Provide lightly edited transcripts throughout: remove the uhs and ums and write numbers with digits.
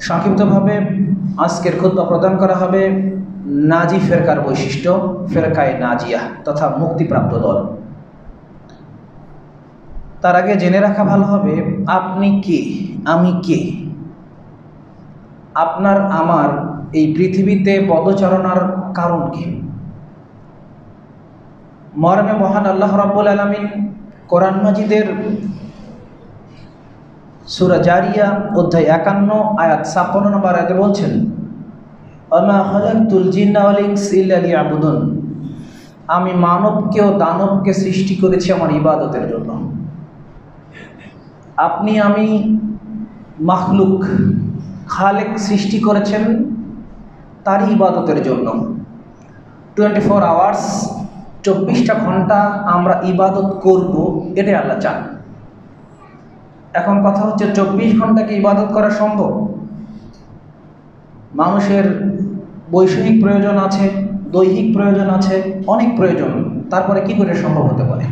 সংক্ষিপ্তভাবে আজকের খুতবা প্রদান করা হবে নাজি ফেরকার বৈশিষ্ট্য, ফেরকায়ে নাজিয়া তথা মুক্তিপ্রাপ্ত দল। তার আগে জেনে রাখা ভালো হবে আপনি কে, আমি কে। আপনার আমার এই পৃথিবীতে পদচারণার কারণ কি? মর্মে মহান আল্লাহ রাব্বুল আলামিন কোরআন মাজিদের সূরা জারিয়া অধ্যায় 51 আয়াত 56 নম্বর আয়াতে বলছেন, ওমা খালাকতুল জিন্না ওয়াল ইনসা ইল্লা লিয়াবুদুন, আমি মানবকে ও দানবকে সৃষ্টি করেছি আমার ইবাদতের জন্য। আপনি আমি মাখলুক, খালেক সৃষ্টি করেছেন তারই ইবাদতের জন্য। 24 আওয়ার্স 24টা ঘন্টা আমরা ইবাদত করব, এটাই আল্লাহ চান। এখন কথা হচ্ছে 24 ঘন্টাকে ইবাদত করা সম্ভব? মানুষের বৈষয়িক প্রয়োজন আছে, দৈহিক প্রয়োজন আছে, অনেক প্রয়োজন, তারপরে কি করে সম্ভব হতে পারে?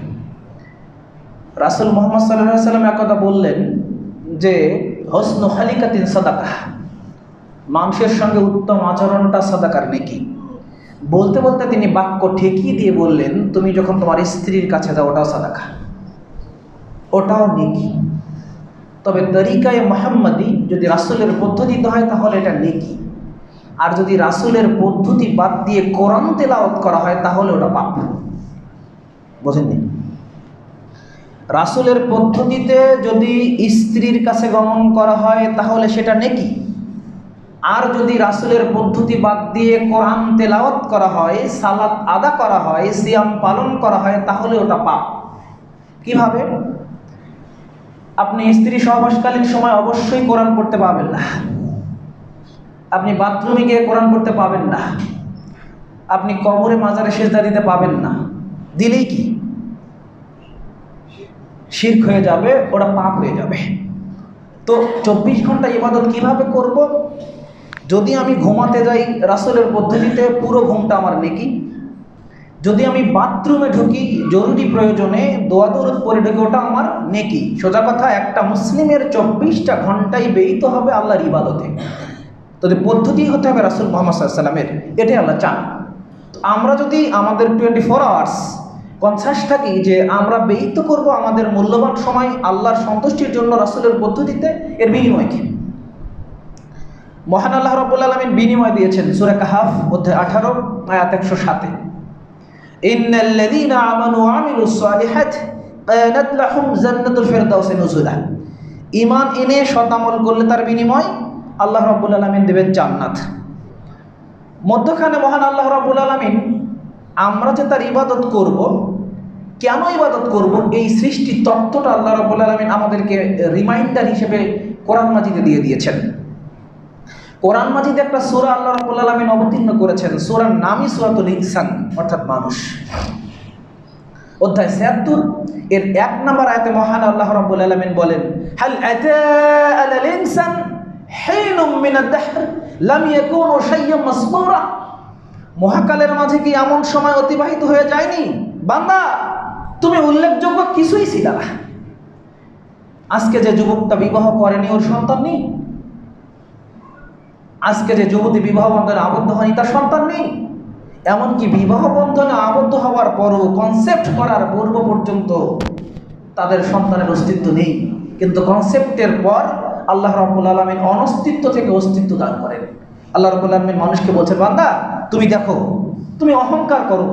রাসূল মুহাম্মদ সাল্লাল্লাহু আলাইহি ওয়াসাল্লাম একথা বললেন যে হসনু খালিকাতিন সাদাকা, মানুষের সঙ্গে উত্তম আচরণটা সাদাকার নেকি। বলতে বলতে তিনি বাক্য ঠেকিয়ে দিয়ে বললেন, তুমি যখন তোমার স্ত্রীর কাছে যাও ওটাও সাদাকা, ওটাও নেকি। তবে তরিকায়ে মুহাম্মাদি যদি রাসূলের পদ্ধতিতে হয় তাহলে এটা নেকি, আর যদি রাসূলের পদ্ধতি বাদ দিয়ে কোরআন তেলাওয়াত করা হয় তাহলে ওটা পাপ। বোঝেননি? রাসূলের পদ্ধতিতে যদি স্ত্রীর কাছে গমন করা হয় তাহলে সেটা নেকি, আর যদি রাসূলের পদ্ধতি বাদ দিয়ে কোরআন তেলাওয়াত করা হয়, সালাত আদা করা হয়, সিয়াম পালন করা হয় তাহলে ওটা পাপ। কিভাবে? আপনি স্ত্রী সহবাসকালীন সময় অবশ্যই কোরআন পড়তে পাবেন না, আপনি বাথরুমে গিয়ে কোরআন পড়তে পাবেন না, আপনি কবরে মাজারে সিজদা দিতে পাবেন না। দিলেই কি শিরক হয়ে যাবে, ওটা পাপ হয়ে যাবে। তো 24 ঘন্টা ইবাদত কিভাবে করব? যদি আমি ঘুমাতে যাই রাসূলের পদ্ধতিতে, পুরো ঘুমটা আমার নেকি। যদি আমি বাথরুমে ঢুকি জরুরি প্রয়োজনে, দোয়া দরুদ পড়ে ঢুকি, ওটা আমার নেকি। সোজা কথা, একটা মুসলিমের 24টা ঘন্টাই ব্যয়িত হবে আল্লাহর ইবাদতে। তো পদ্ধতি হতে হবে রাসূল মুহাম্মদ সাল্লাল্লাহু আলাইহি ওয়াসাল্লামের, এটাই আল্লাহ চান। তো আমরা যদি আমাদের 24 আওয়ার্স কনসাস থাকি যে আমরা ব্যয়িত করব আমাদের মূল্যবান সময় আল্লাহর সন্তুষ্টির জন্য রাসূলের পদ্ধতিতে, এর বিনিময় কি? মহান আল্লাহ রাব্বুল আলামিন বিনিময় দিয়েছেন সূরা কাহাফ অধ্যায় 18 আয়াত 107-এ, ইন্নাল্লাযীনা আমানু ওয়া আমিলুস সালিহাতি কানাত লাহুম জান্নাতুল ফিরদাউসি নুজুলা। ঈমান এনে সৎ আমল করলে তার বিনিময় আল্লাহ রাব্বুল আলামিন দেবেন জান্নাত। মধ্যখানে মহান আল্লাহ রাব্বুল আলামিন আমরা যে তার ইবাদত করব, কেন ইবাদত করব, এই সৃষ্টি তত্ত্বটা আল্লাহ রাব্বুল আলামিন আমাদেরকে রিমাইন্ডার হিসেবে কোরআন মাজিদে দিয়ে দিয়েছেন। কোরআন মাজিদে একটা সূরা আল্লাহ রাব্বুল আলামিন অবতীর্ণ করেছেন, সূরার নামই সূরাতুল ইনসান, অর্থাৎ মানুষ। অধ্যায় ৭৬ এর ১ নম্বর আয়াতে মহান আল্লাহ রাব্বুল আলামিন বলেন, হাল আতা আলাল ইনসান হিনুম মিনাদ দাহর লাম ইয়াকুনু শাইয়্যান মাসকুরা। মহাকালের মাঝে কি এমন সময় অতিবাহিত হয়ে যায়নি বান্দা, তুমি উল্লেখযোগ্য কিছুই ছিল না। আজকে যে যুবকটা বিবাহ করেনি ওর সন্তান নেই, আজকে যে যুবতী বিবাহ বন্ধনে আবদ্ধ হয়নি তার সন্তান নেই, এমনকি বিবাহ বন্ধনে আবদ্ধ হওয়ার পরও কনসেপ্ট করার পূর্ব পর্যন্ত তাদের সন্তানের অস্তিত্ব নেই। কিন্তু কনসেপ্টের পর আল্লাহ রাব্বুল আলামিন অনস্তিত্ব থেকে অস্তিত্ব দান করেন। আল্লাহ রাব্বুল আলামিন মানুষকে বলছেন, বান্দা তুমি দেখো, তুমি অহংকার করো,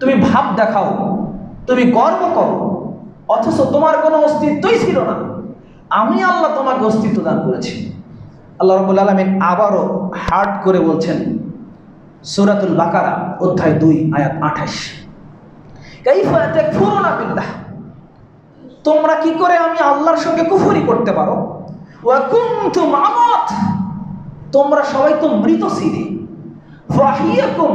তুমি ভাব দেখাও, তুমি গর্ব করো, অথচ তোমার কোনো অস্তিত্বই ছিল না। আমি আল্লাহ তোমাকে অস্তিত্ব দান করেছি। আল্লাহ রাব্বুল আলামিন আবারও হার্ড করে বলছেন সূরাতুল বাকারা অধ্যায় ২ আয়াত ২৮, কাইফা তাকফুরুনা বিল্লাহ, তোমরা কি করে আমি আল্লাহর সঙ্গে কুফরি করতে পারো, ওয়া কুনতুম আমওয়াত, তোমরা সবাই তো মৃত ছিলে, ফাহিয়াকুম,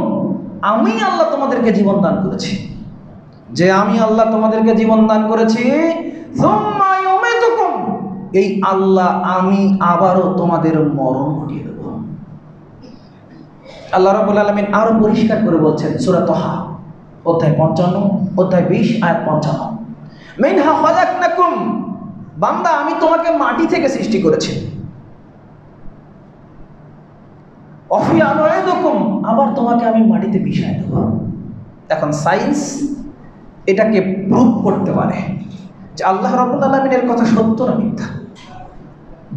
আমি আল্লাহ তোমাদেরকে জীবন দান করেছি। যে আমি আল্লাহ তোমাদেরকে জীবন দান করেছি, সুম্মা ইউমিতুকুম, এই আল্লাহ আমি আবারও তোমাদের মরণ ঘটিয়ে দেব। আল্লাহ রাব্বুল আলামিন আরো পরিষ্কার করে বলছেন সূরা তাহা অধ্যায় 55 অধ্যায় 20 আয়াত 55, মিনহা খালাকনাকুম, বান্দা আমি তোমাকে মাটি থেকে সৃষ্টি করেছি, অফিয়া নুঈদুকুম, আবার তোমাকে আমি মাটিতে মিশিয়ে দেব। এখন সায়েন্স এটাকে প্রুভ করতে পারে যে আল্লাহ রাব্বুল আলামিনের কথা সত্য না মিথ্যা।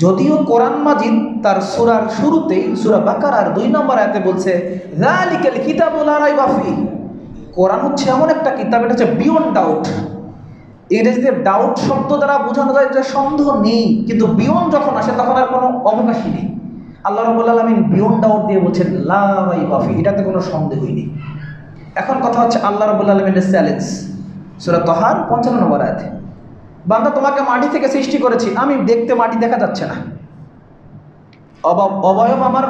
যদিও কোরআন মাজিদ তার সূরার শুরুতেই সূরা বাকারার 2 নম্বর আয়াতে বলছে যালিকাল কিতাবু লা রাইবা ফীহ, কোরআন হচ্ছে এমন একটা কিতাব, এটা হচ্ছে বিয়ন্ড ডাউট। ইংরেজিতে ডাউট শব্দ দ্বারা বোঝানো যায় যে সন্দেহ নেই, কিন্তু বিয়ন্ড যখন আসে তখন আর কোনো অবকাশই নেই। আল্লাহ রাব্বুল আলামিন বিয়ন্ড ডাউট দিয়ে বলছেন লা রাইবা ফীহ, এটাতে কোনো সন্দেহই নেই। এখন কথা হচ্ছে আল্লাহ রাব্বুল আলামিনের চ্যালেঞ্জ, সূরা তাহার 55 নম্বর আয়াতে, বান্দা তোমাকে মাটি থেকে সৃষ্টি করেছি, আমি দেখতে মাটি দেখা যাচ্ছে না, অবয়ব আমার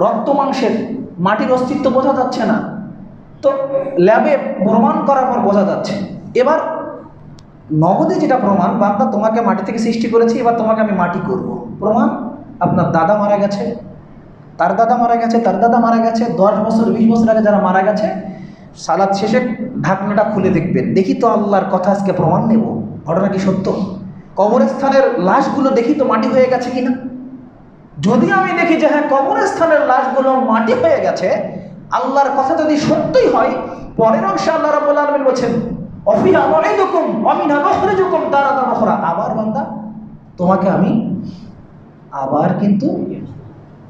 রক্ত মাংসের, মাটির অস্তিত্ব বোঝা যাচ্ছে না, তো ল্যাবে প্রমাণ করার পর বোঝা যাচ্ছে। এবার নগদে যেটা প্রমাণ, বান্দা তোমাকে মাটি থেকে সৃষ্টি করেছি, এবার তোমাকে আমি মাটি করব। প্রমাণ, আপনার দাদা মারা গেছে, তার দাদা মারা গেছে, তার দাদা মারা গেছে, 10 বছর 20 বছর আগে যারা মারা গেছে, সালাত শেষে ঢাকনাটা খুলে দেখবেন, দেখি তো আল্লাহর কথা আজকে প্রমাণ নেব ঘটনা কি সত্য। কবরস্থানের লাশগুলো দেখি তো মাটি হয়ে গেছে কিনা। যদি আমি দেখি যে হ্যাঁ কবরস্থানের লাশগুলো মাটি হয়ে গেছে, আল্লাহর কথা যদি সত্যই হয়, পরের অংশে আল্লাহ রাব্বুল আলামিন বলেছেন অফিহা নুঈদুকুম ওয়া মিনহা নুখরিজুকুম তারাতান উখরা, আবার বান্দা তোমাকে আমি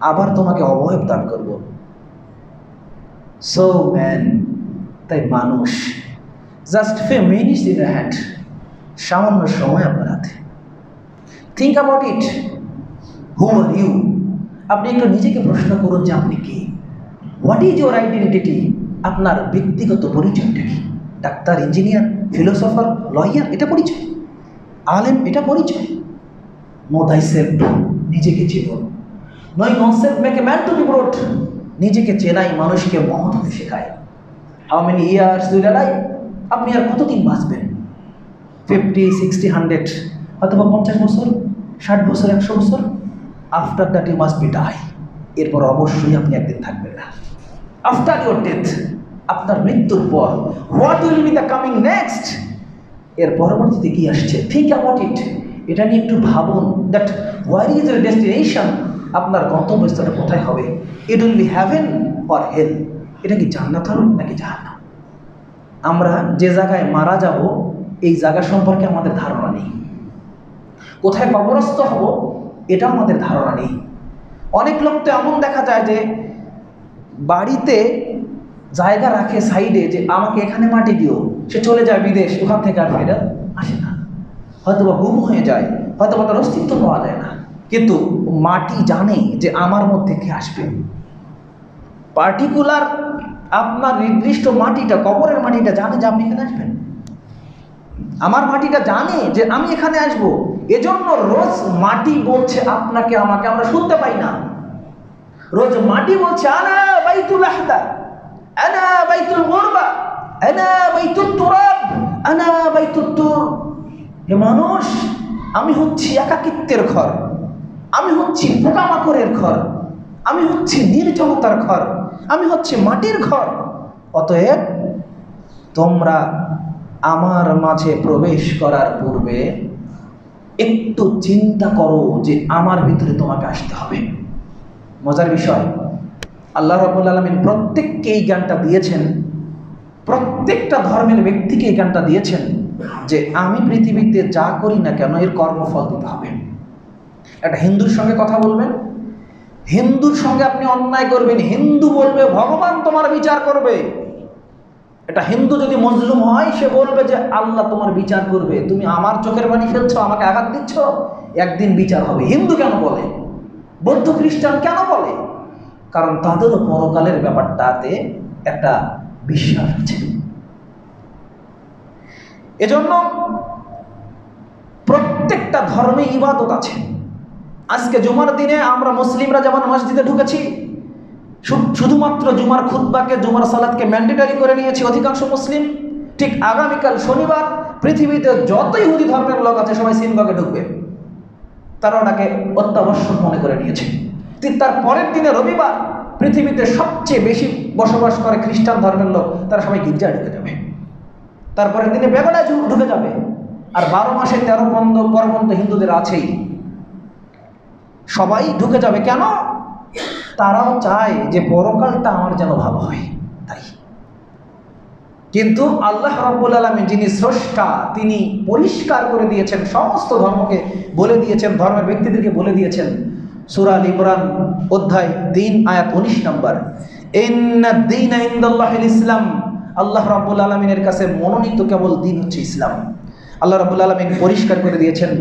আবার তোমাকে অবয়ব দান করব। সো ম্যান, তাই মানুষ, just few minutes in the hand, সামান্য সময় আপনার হাতে। Think about it, who are you. আপনি একটু নিজেকে প্রশ্ন করুন যে আপনি কি, হোয়াট ইজ ইউর আইডেন্টিটি। আপনার ব্যক্তিগত পরিচয়টা কি? ডাক্তার, ইঞ্জিনিয়ার, ফিলোসফার, লয়ার, এটা পরিচয়? আলেম, এটা পরিচয়? নো দাই সেলফ, নিজেকে চেনো। নয় concept make a man to be broad, নিজেকে চেনাই মানুষকে মহৎ হতে শেখায়। How many years will I, আপনি আর কতদিন বাঁচবেন? 50, 60, 100, অথবা 50 বছর, 60 বছর, 100 বছর। After that you must be die, এরপর অবশ্যই আপনি একদিন থাকবেন না। আফটার ইউর ডেথ, আপনার মৃত্যুর পর, what will be the coming next, এর পরবর্তীতে কি আসছে? থিঙ্ক অ্যাবাউট ইট, এটা নিয়ে একটু ভাবুন। That where is your destination, আপনার গন্তব্যস্থলটা কোথায় হবে? It will be heaven or hell, এটা কি জান্নাত হবে নাকি জাহান্নাম? আমরা যে জায়গায় মারা যাব এই জায়গা সম্পর্কে আমাদের ধারণা নেই। কোথায় কবরস্থ হব এটা আমাদের ধারণা নেই। অনেক লোক তো এমন দেখা যায় যে বাড়িতে জায়গা রাখে সাইডে, যে আমাকে এখানে মাটি দিও, সে চলে যায় বিদেশ, ওখান থেকে আর ফেরত আসে না, হয়তোবা গুম হয়ে যায়, হয়তোবা তার অস্তিত্ব পাওয়া যায় না। কিন্তু মাটি জানে যে আমার মধ্যে কে আসবে। পার্টিকুলার আপনার নির্দিষ্ট মাটিটা, কবরের মাটিটা জানে যে আপনি এখানে আসবেন। আমার মাটিটা জানে যে আমি এখানে আসব, এজন্য রোজ মাটি বলছে আপনাকে আমাকে, আমরা শুনতে পাই না। রোজ মাটি বলছে আনা বাইতুল আহদা, আনা বাইতুল গুরবা, আনা বাইতুত তুরাব, আনা বাইতুত তুর। হে মানুষ, আমি হচ্ছি একাকিত্বের ঘর, আমি হচ্ছি পোকামাকড়ের ঘর, আমি হচ্ছি নির্জনতার ঘর, আমি হচ্ছি মাটির ঘর। অতএব তোমরা আমার মাঝে প্রবেশ করার পূর্বে একটু চিন্তা করো যে আমার ভিতরে তোমাকে আসতে হবে। মজার বিষয়, আল্লাহ রাব্বুল আলামিন প্রত্যেককে এই জ্ঞানটা দিয়েছেন, প্রত্যেকটা ধর্মের ব্যক্তিকে এই জ্ঞানটা দিয়েছেন যে আমি পৃথিবীতে যা করি না কেন এর কর্মফল দিতে হবে। একটা হিন্দুর সঙ্গে কথা বলবেন, হিন্দুর সঙ্গে আপনি অন্যায় করবেন, হিন্দু বলবে ভগবান তোমার বিচার করবে। এটা হিন্দু যদি মজলুম হয়, সে বলবে যে আল্লাহ তোমার বিচার করবে, তুমি আমার চোখের পানি ফেলছো, আমাকে আঘাত দিচ্ছ, একদিন বিচার হবে। হিন্দু কেন বলে? বৌদ্ধ খ্রিস্টান কেন বলে? কারণ তাদেরও পরকালের ব্যাপারটাতে একটা বিশ্বাস আছে। এজন্য প্রত্যেকটা ধর্মে ইবাদত আছে। আজকে জুমার দিনে আমরা মুসলিমরা যেমন মসজিদে ঢুকেছি, শুধুমাত্র জুমার খুতবাকে, জুমার সালাতকে ম্যান্ডেটরি করে নিয়েছি অধিকাংশ মুসলিম, ঠিক আগামীকাল শনিবার পৃথিবীতে যত ইহুদি ধর্মের লোক আছে সবাই সিনগগে ঢুকবে, তারা ওটাকে অত্যাবশ্যক মনে করে নিয়েছে। ঠিক তার পরের দিনে রবিবার পৃথিবীতে সবচেয়ে বেশি বসবাস করে খ্রিস্টান ধর্মের লোক, তারা সবাই গির্জায় ঢুকে যাবে। তারপরের দিনে বেগড়ায় ঢুকে যাবে। আর 12 মাসে 13 পর্বণ হিন্দুদের আছেই, সবাই ঢুকে যাবে। কেন? তারাও চায় যে পরকালটা আমার যেন ভালো হয়। তাই কিন্তু আল্লাহ রাব্বুল আলামিন যিনি স্রষ্টা, তিনি পরিষ্কার করে দিয়েছেন, সমস্ত ধর্মকে বলে দিয়েছেন, ধর্মের ব্যক্তিদেরকে বলে দিয়েছেন। সূরা আল ইমরান অধ্যায় 3 আয়াত 19 নম্বর, ইন্নাদ দীনা ইনদাল্লাহিল ইসলাম, আল্লাহ রাব্বুল আলামিনের কাছে মনোনীত কেবল দিন হচ্ছে ইসলাম। আল্লাহ রাব্বুল আলামিন পরিষ্কার করে দিয়েছেন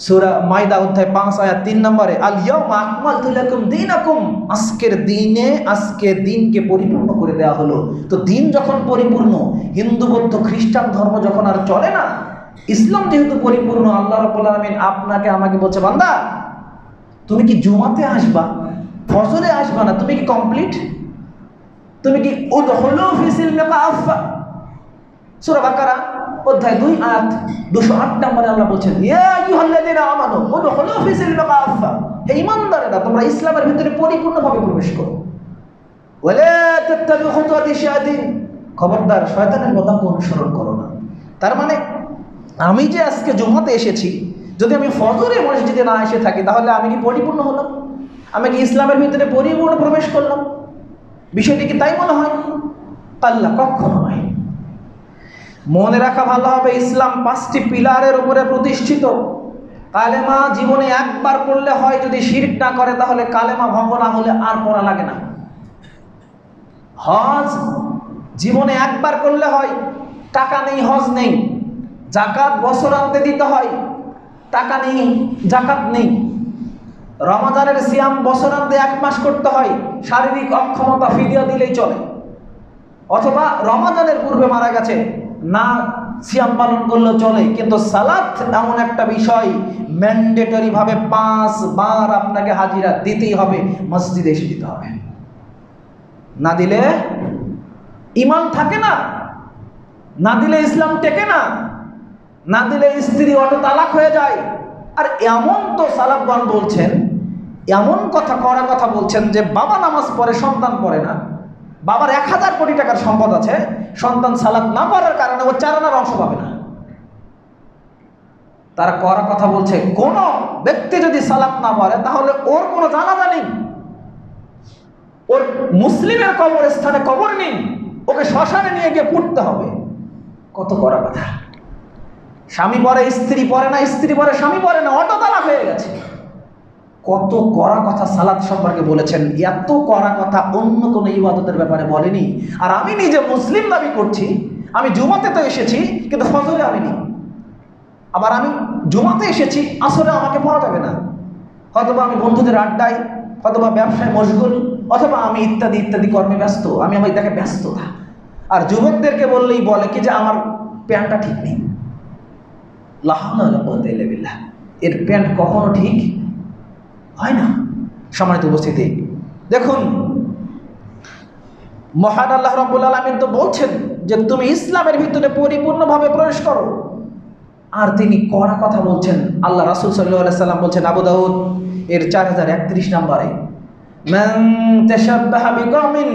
সূরা মাইদা অধ্যায় 5 আয়াত 3 নম্বরে, আল ইয়াউমা আকমালতু লাকুম দীনাকুম, আজকের দিনকে পরিপূর্ণ করে দেওয়া হলো। তো দিন যখন পরিপূর্ণ, হিন্দু বৌদ্ধ খ্রিস্টান ধর্ম যখন আর চলে না, ইসলাম যেহেতু পরিপূর্ণ, আল্লাহ রাব্বুল আলামিন আপনাকে আমাকে বলছে, বান্দা তুমি কি জুমাতে আসবা, ফজরে আসবা না, তুমি কি কমপ্লিট, তুমি কি উদখুলু ফি সিলমি কাফা। সূরা বাকারা অধ্যায় 2 আয়াত 208 নম্বরে আল্লাহ বলছেন, ইয়া আইয়ুহাল্লাযীনা আমানু উদখুলু ফি সিলমি কাফা, হে ঈমানদারেরা তোমরা ইসলামের ভিতরে পরিপূর্ণভাবে প্রবেশ করো। ওয়ালা তাত্তাবিউ খুতুওয়াতিশ শায়াতিন, খবরদার শয়তানের পথকে অনুসরণ করো না। তার মানে আমি যে আজকে জুমাতে এসেছি, যদি আমি ফজরে মসজিদে না এসে থাকি, তাহলে আমি কি পরিপূর্ণ হলাম? আমি কি ইসলামের ভিতরে পরিপূর্ণ প্রবেশ করলাম? বিষয়টি কি তাই মনে হয়? আল্লাহ কখনো নয়। মনে রাখা ভালো হবে, ইসলাম 5টি পিলারের উপরে প্রতিষ্ঠিত। কালেমা জীবনে একবার পড়লে হয়, যদি শিরক না করে তাহলে কালেমা ভঙ্গ না হলে আর পড়া লাগে না। হজ জীবনে একবার করলে হয়, টাকা নেই হজ নেই। যাকাত বছরান্তে দিতে হয়, টাকা নেই যাকাত নেই। রমাজানের সিয়াম বছরান্তে 1 মাস করতে হয়, শারীরিক অক্ষমতা ফিদিয়া দিলেই চলে। অথবা রমাজানের পূর্বে মারা গেছে, না সিয়াম পালন করলেও চলে। কিন্তু সালাত এমন একটা বিষয়, ম্যান্ডেটরি ভাবে 5 বার আপনাকে হাজিরা দিতেই হবে, মসজিদে এসে দিতে হবে। না দিলে ঈমান থাকে না, না দিলে ইসলাম টেকে না, না দিলে স্ত্রী অটো তালাক হয়ে যায়। আর এমন তো সালাফগণ বলছেন, এমন কড়া কথা বলছেন যে বাবা নামাজ পড়ে, সন্তান পড়ে না। বাবার 1000 কোটি টাকার সম্পদ আছে, সন্তান সালাত না পড়ার কারণে ও 4 আনার অংশ পাবে না। তারা কড়া কথা বলছে, কোন ব্যক্তি যদি সালাত না পড়ে তাহলে ওর কোনো জানাজা নেই, ওর মুসলিমের কবরস্থানে কবর নেই, ওকে শ্মশানে নিয়ে গিয়ে পুড়তে হবে। কত কড়া কথা। স্বামী পড়ে স্ত্রী পড়ে না, স্ত্রী পড়ে স্বামী পড়ে না, অটো তালাক হয়ে গেছে। কত কড়া কথা সালাত সম্পর্কে বলেছেন। এত কড়া কথা অন্য কোনো ইবাদতের ব্যাপারে বলেনি। আর আমি নিজে মুসলিম দাবি করছি, আমি জুমাতে তো এসেছি কিন্তু ফজরে আমি নেই। আবার আমি জুমাতে এসেছি, আসরে আমাকে পাওয়া যাবে না। হয়তোবা আমি বন্ধুদের আড্ডায়, হয়তোবা ব্যবসায় মশগুল, অথবা আমি ইত্যাদি ইত্যাদি কর্মে ব্যস্ত, আমি আমার দেখে ব্যস্ততা। আর যুবকদেরকে বললেই বলে কি যে আমার প্যান্টটা ঠিক নেই। লা হাওলা ওয়ালা কুওয়াতা ইল্লা বিল্লাহ। এর প্যান্ট কখনো ঠিক হয় না। সম্মানিত উপস্থিতি, দেখুন মহান আল্লাহ রাব্বুল আলামিন তো বলছেন যে তুমি ইসলামের ভিতরে পরিপূর্ণভাবে প্রবেশ করো। আর তিনি কড়া কথা বলছেন। আল্লাহ রাসূল সাল্লাল্লাহু আলাইহি সাল্লাম বলছেন আবু দাউদ এর 4031 নম্বরে, মান তাশাব্বাহা বিকওমিন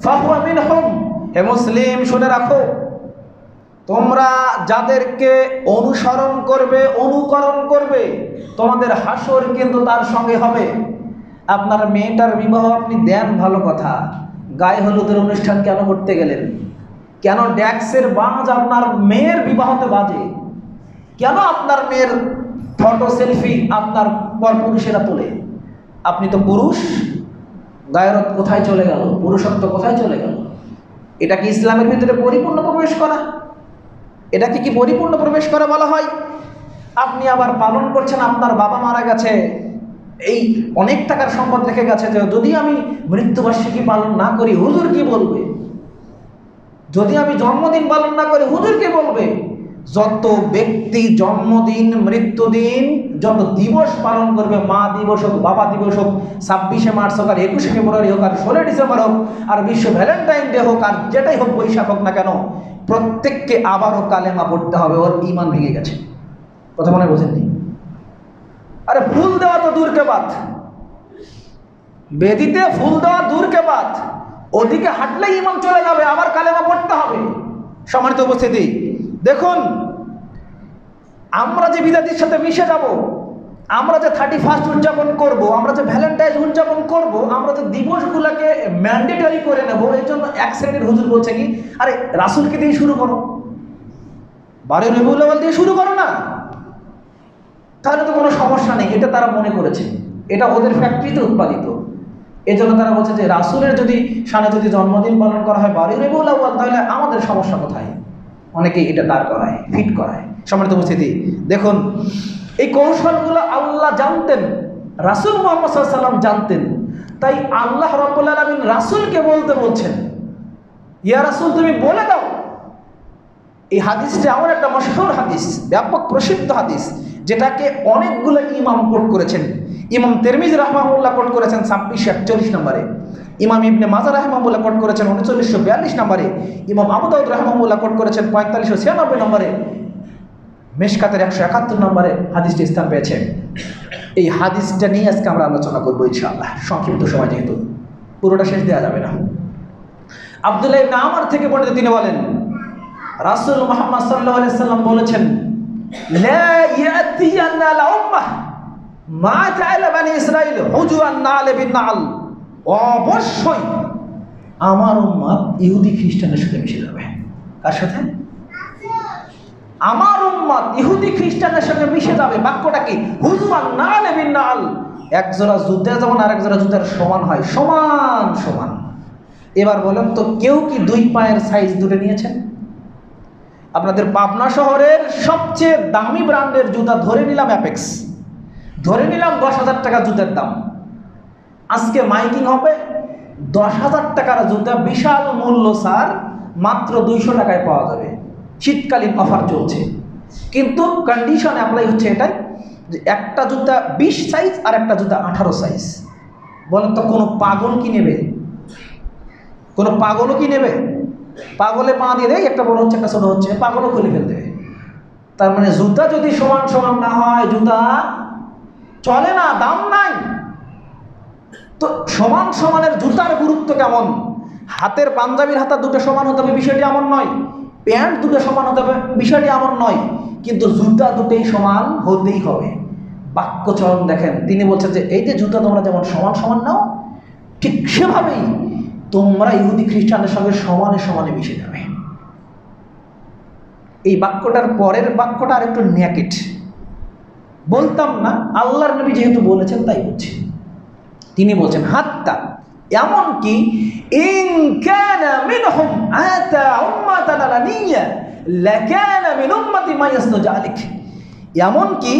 ফাহুয়া মিনহুম। হে মুসলিম শুনে রাখো, তোমরা যাদেরকে অনুসরণ করবে, অনুকরণ করবে, তোমাদের হাসর কিন্তু তার সঙ্গে হবে। আপনার মেয়েটার বিবাহ আপনি দেন, ভালো কথা, গায়ে হলুদের অনুষ্ঠান কেন করতে গেলেন? কেন ড্যাক্সের বাজ আপনার মেয়ের বিবাহতে বাজে? কেন আপনার মেয়ের ফটো সেলফি আপনার পরপুরুষেরা তোলে? আপনি তো পুরুষ, গায়রত কোথায় চলে গেল? পুরুষত্ব কোথায় চলে গেল? এটা কি ইসলামের ভিতরে পরিপূর্ণ প্রবেশ করা? এটাকে কি পরিপূর্ণ প্রবেশ করা বলা হয়? আপনি আবার পালন করছেন, আপনার বাবা মারা গেছে, এই অনেক টাকার সম্পদ রেখে গেছে, যে যদি আমি মৃত্যুবার্ষিকী পালন না করি হুজুর কি বলবে? যদি আমি জন্মদিন পালন না করি হুজুর কি বলবে? যত ব্যক্তি জন্মদিন, মৃত্যুদিন, যত দিবস পালন করবে, মা দিবস হোক, বাবা দিবস হোক, 26শে মার্চ হোক, আর 21শে ফেব্রুয়ারি হোক, আর 16 ডিসেম্বর হোক, আর বিশ্ব ভ্যালেন্টাইন ডে হোক, আর যেটাই হোক, বৈশাখ হোক না কেন, প্রত্যেককে আবারও কালেমা পড়তে হবে। ওর ঈমান ভেঙে গেছে। কথা মনে বোঝেননি? আরে ফুল দেওয়া তো দূর কে বাত, বেদিতে ফুল দেওয়া দূর কে বাত, ওদিকে হাঁটলে ঈমান চলে যাবে, আবার কালেমা পড়তে হবে। সম্মানিত উপস্থিতি, দেখুন আমরা যে বিদাতির সাথে মিশে যাব, আমরা যে 31 উদযাপন করব, আমরা যে ভ্যালেন্টাইন উদযাপন করব, আমরা যে দিবসগুলোকে ম্যান্ডেটরি করে নেব, এই জন্য এক শ্রেণীর হুজুর বলছে কি, আরে রাসূলকে দিয়ে শুরু করো, 12 রবিউল আউয়াল দিয়ে শুরু করো না, তাহলে তো কোনো সমস্যা নেই। এটা তারা মনে করেছে, এটা ওদের ফ্যাক্টরিতে উৎপাদিত। এই জন্য তারা বলছে যে রাসূলের যদি শানে যদি জন্মদিন পালন করা হয় 12 রবিউল আউয়াল, তাহলে আমাদের সমস্যা কোথায়? অনেকেই এটা দাঁড় করায়, ফিট করায়। সম্মানিত উপস্থিতি, দেখুন এই কৌশলগুলো আল্লাহ জানতেন, রাসূল মুহাম্মদ সাল্লাল্লাহু আলাইহি ওয়াসাল্লাম জানতেন। তাই আল্লাহ রাব্বুল আলামিন রাসূলকে বলতে বলছেন, ইয়া রাসূল তুমি বলে দাও। এই হাদিসটা আমার একটা মশহুর হাদিস, ব্যাপক প্রসিদ্ধ হাদিস, যেটাকে অনেকগুলো ইমাম কোট করেছেন। ইমাম তিরমিজি রাহমাহুল্লাহ কোট করেছেন 2641 নম্বরে, ইমাম ইবনে মাজাহ রাহমাহুল্লাহ কোট করেছেন 3942 নম্বরে, ইমাম আবু দাউদ রাহমাহুল্লাহ কোট করেছেন 4596 নম্বরে, মিশকাতের 171 নম্বরে হাদিসটি স্থান পেয়েছে। এই হাদিসটা নিয়ে আজকে আমরা আলোচনা করবো ইনশাআল্লাহ, সংক্ষিপ্ত সময় যেহেতু, পুরোটা শেষ দেওয়া যাবে না। আব্দুল্লাহ ইবনে আমর থেকে বর্ণিত, তিনি বলেন রাসূল মুহাম্মদ সাল্লাল্লাহু আলাইহি ওয়াসাল্লাম বলেছেন, লা ইয়াতিয়ান্না আল উম্মাহ মা তাআলা বানি ইসরাঈল হুজুয়ান নাল বিন নাল, অবশ্যই আমার উম্মত ইহুদি খ্রিস্টানের সাথে মিশে যাবে। কার সাথে? আমার উম্মত ইহুদি খ্রিস্টানের সাথে মিশে যাবে। বাক্যটা কি? হুজুয়ান নাল বিন নাল, এক জোড়া জুতা যেমন আরেক জোড়া জুতার সমান হয়, সমান সমান। এবার বলেন তো, কেউ কি দুই পায়ের সাইজ দুটো নিয়েছেন? আপনাদের পাবনা শহরের সবচেয়ে দামি ব্র্যান্ডের জুতা ধরে নিলাম অ্যাপেক্স, ধরে নিলাম 10,000 টাকা জুতার দাম। আজকে মাইকিং হবে 10,000 টাকার জুতা, বিশাল মূল্য স্যার, মাত্র 200 টাকায় পাওয়া যাবে। শীতকালীন অফার চলছে, কিন্তু কন্ডিশন অ্যাপ্লাই হচ্ছে এটাই যে একটা জুতা 20 সাইজ আর একটা জুতা 18 সাইজ। বলেন তো, কোনো পাগল কি নেবে? কোনো পাগলও কি নেবে? পাগলে পা দিয়ে দেয়, একটা বড় হচ্ছে একটা ছোট হচ্ছে, পাগলও খুলে ফেলতে দেবে। তার মানে জুতা যদি সমান সমান না হয়, জুতা চলে না, দাম নাই। তো সমান সমানের জুতার গুরুত্ব কেমন? হাতের পাঞ্জাবির হাতা দুটো সমান হতে হবে, বিষয়টি এমন নয়। প্যান্ট দুটো সমান হতে হবে, বিষয়টি এমন নয়। কিন্তু জুতা দুটোই সমান হতেই হবে। বাক্যচরণ দেখেন, তিনি বলছেন যে এই যে জুতা তোমরা যেমন সমান সমান নাও, ঠিক সেভাবেই তোমরা ইহুদি খ্রিস্টানদের সঙ্গে সমানে সমানে মিশে যাবে। এই বাক্যটার পরের বাক্যটা আর একটু নেকেট, বলতাম না, আল্লাহর নবী যেহেতু বলেছেন তাই বলছি। তিনি বলছেন হাত্তা, এমনকি ইন কানা মিনহুম আতা উম্মাতান আলানিয়া লাকানা মিন উম্মতি মা ইয়াসনু যালিক, এমনকি